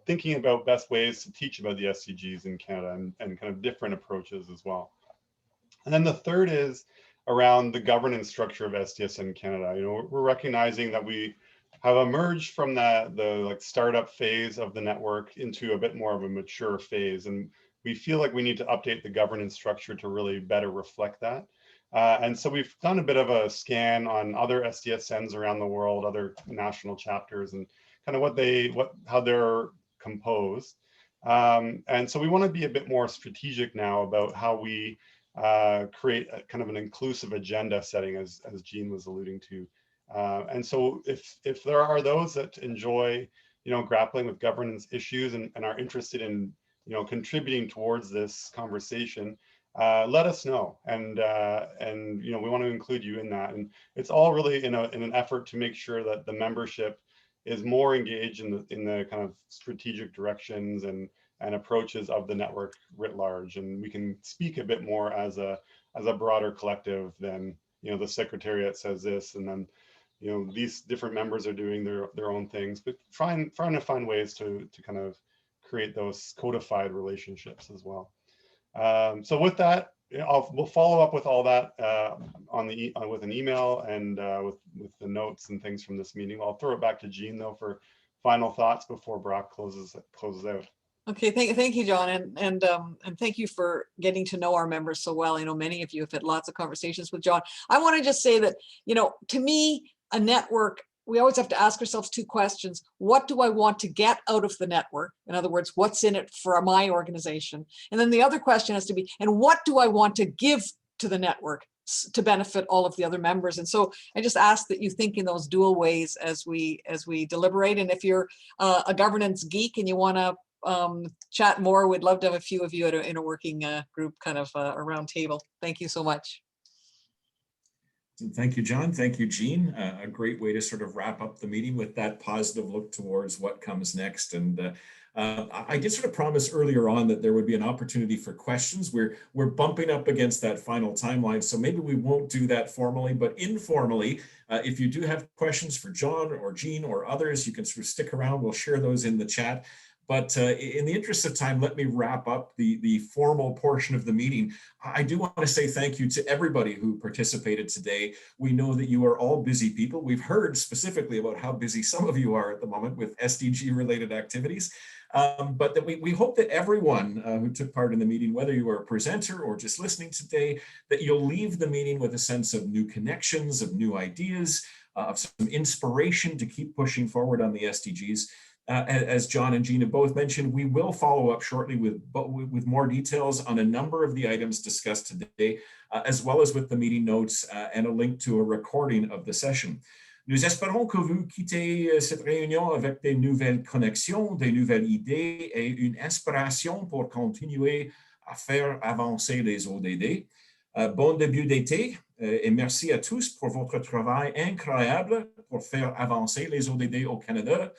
thinking about best ways to teach about the SDGs in Canada and kind of different approaches as well. And then the third is around the governance structure of SDSN Canada. We're recognizing that we have emerged from the startup phase of the network into a bit more of a mature phase, and we feel like we need to update the governance structure to really better reflect that. And so we've done a bit of a scan on other SDSNs around the world, other national chapters, and kind of how they're composed. And so we want to be a bit more strategic now about how we create a kind of an inclusive agenda setting, as Jean was alluding to. And so if there are those that enjoy, grappling with governance issues and are interested in, contributing towards this conversation, let us know. And we want to include you in that. And it's all really in an effort to make sure that the membership is more engaged in the kind of strategic directions and approaches of the network writ large, and we can speak a bit more as a broader collective than the Secretariat says this, and then these different members are doing their own things, but trying to find ways to kind of create those codified relationships as well. So with that, we'll follow up with all that with an email and with the notes and things from this meeting. I'll throw it back to Jean though for final thoughts before Brock closes out. Okay, thank you, John, and thank you for getting to know our members so well. I know many of you have had lots of conversations with John. I want to just say that, to me, a network, we always have to ask ourselves two questions. What do I want to get out of the network? In other words, what's in it for my organization? And then the other question has to be, and what do I want to give to the network to benefit all of the other members? And so I just ask that you think in those dual ways as we deliberate. And if you're a governance geek and you want to chat more, we'd love to have a few of you in a working group, kind of a round table. Thank you so much. Thank you, John. Thank you, Jean. A great way to sort of wrap up the meeting with that positive look towards what comes next. And I did sort of promise earlier on that there would be an opportunity for questions. We're bumping up against that final timeline, so maybe we won't do that formally, but informally, if you do have questions for John or Jean or others, you can sort of stick around. We'll share those in the chat. But in the interest of time, let me wrap up the formal portion of the meeting. I do want to say thank you to everybody who participated today. We know that you are all busy people. We've heard specifically about how busy some of you are at the moment with SDG related activities. But that we hope that everyone who took part in the meeting, whether you are a presenter or just listening today, that you'll leave the meeting with a sense of new connections, of new ideas, of some inspiration to keep pushing forward on the SDGs. As John and Jean have both mentioned, we will follow up shortly with more details on a number of the items discussed today, as well as with the meeting notes and a link to a recording of the session. Nous espérons que vous quittez cette réunion avec des nouvelles connexions, des nouvelles idées et une inspiration pour continuer à faire avancer les ODD. Bon début d'été et merci à tous pour votre travail incroyable pour faire avancer les ODD au Canada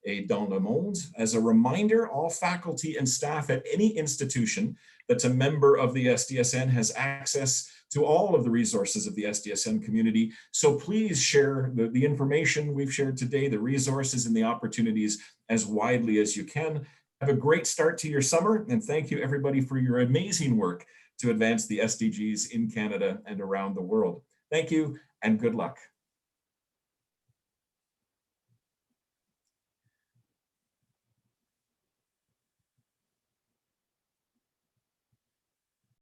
et dans le monde. As a reminder, all faculty and staff at any institution that's a member of the SDSN has access to all of the resources of the SDSN community. So please share the information we've shared today, the resources and the opportunities as widely as you can. Have a great start to your summer, and thank you everybody for your amazing work to advance the SDGs in Canada and around the world. Thank you and good luck.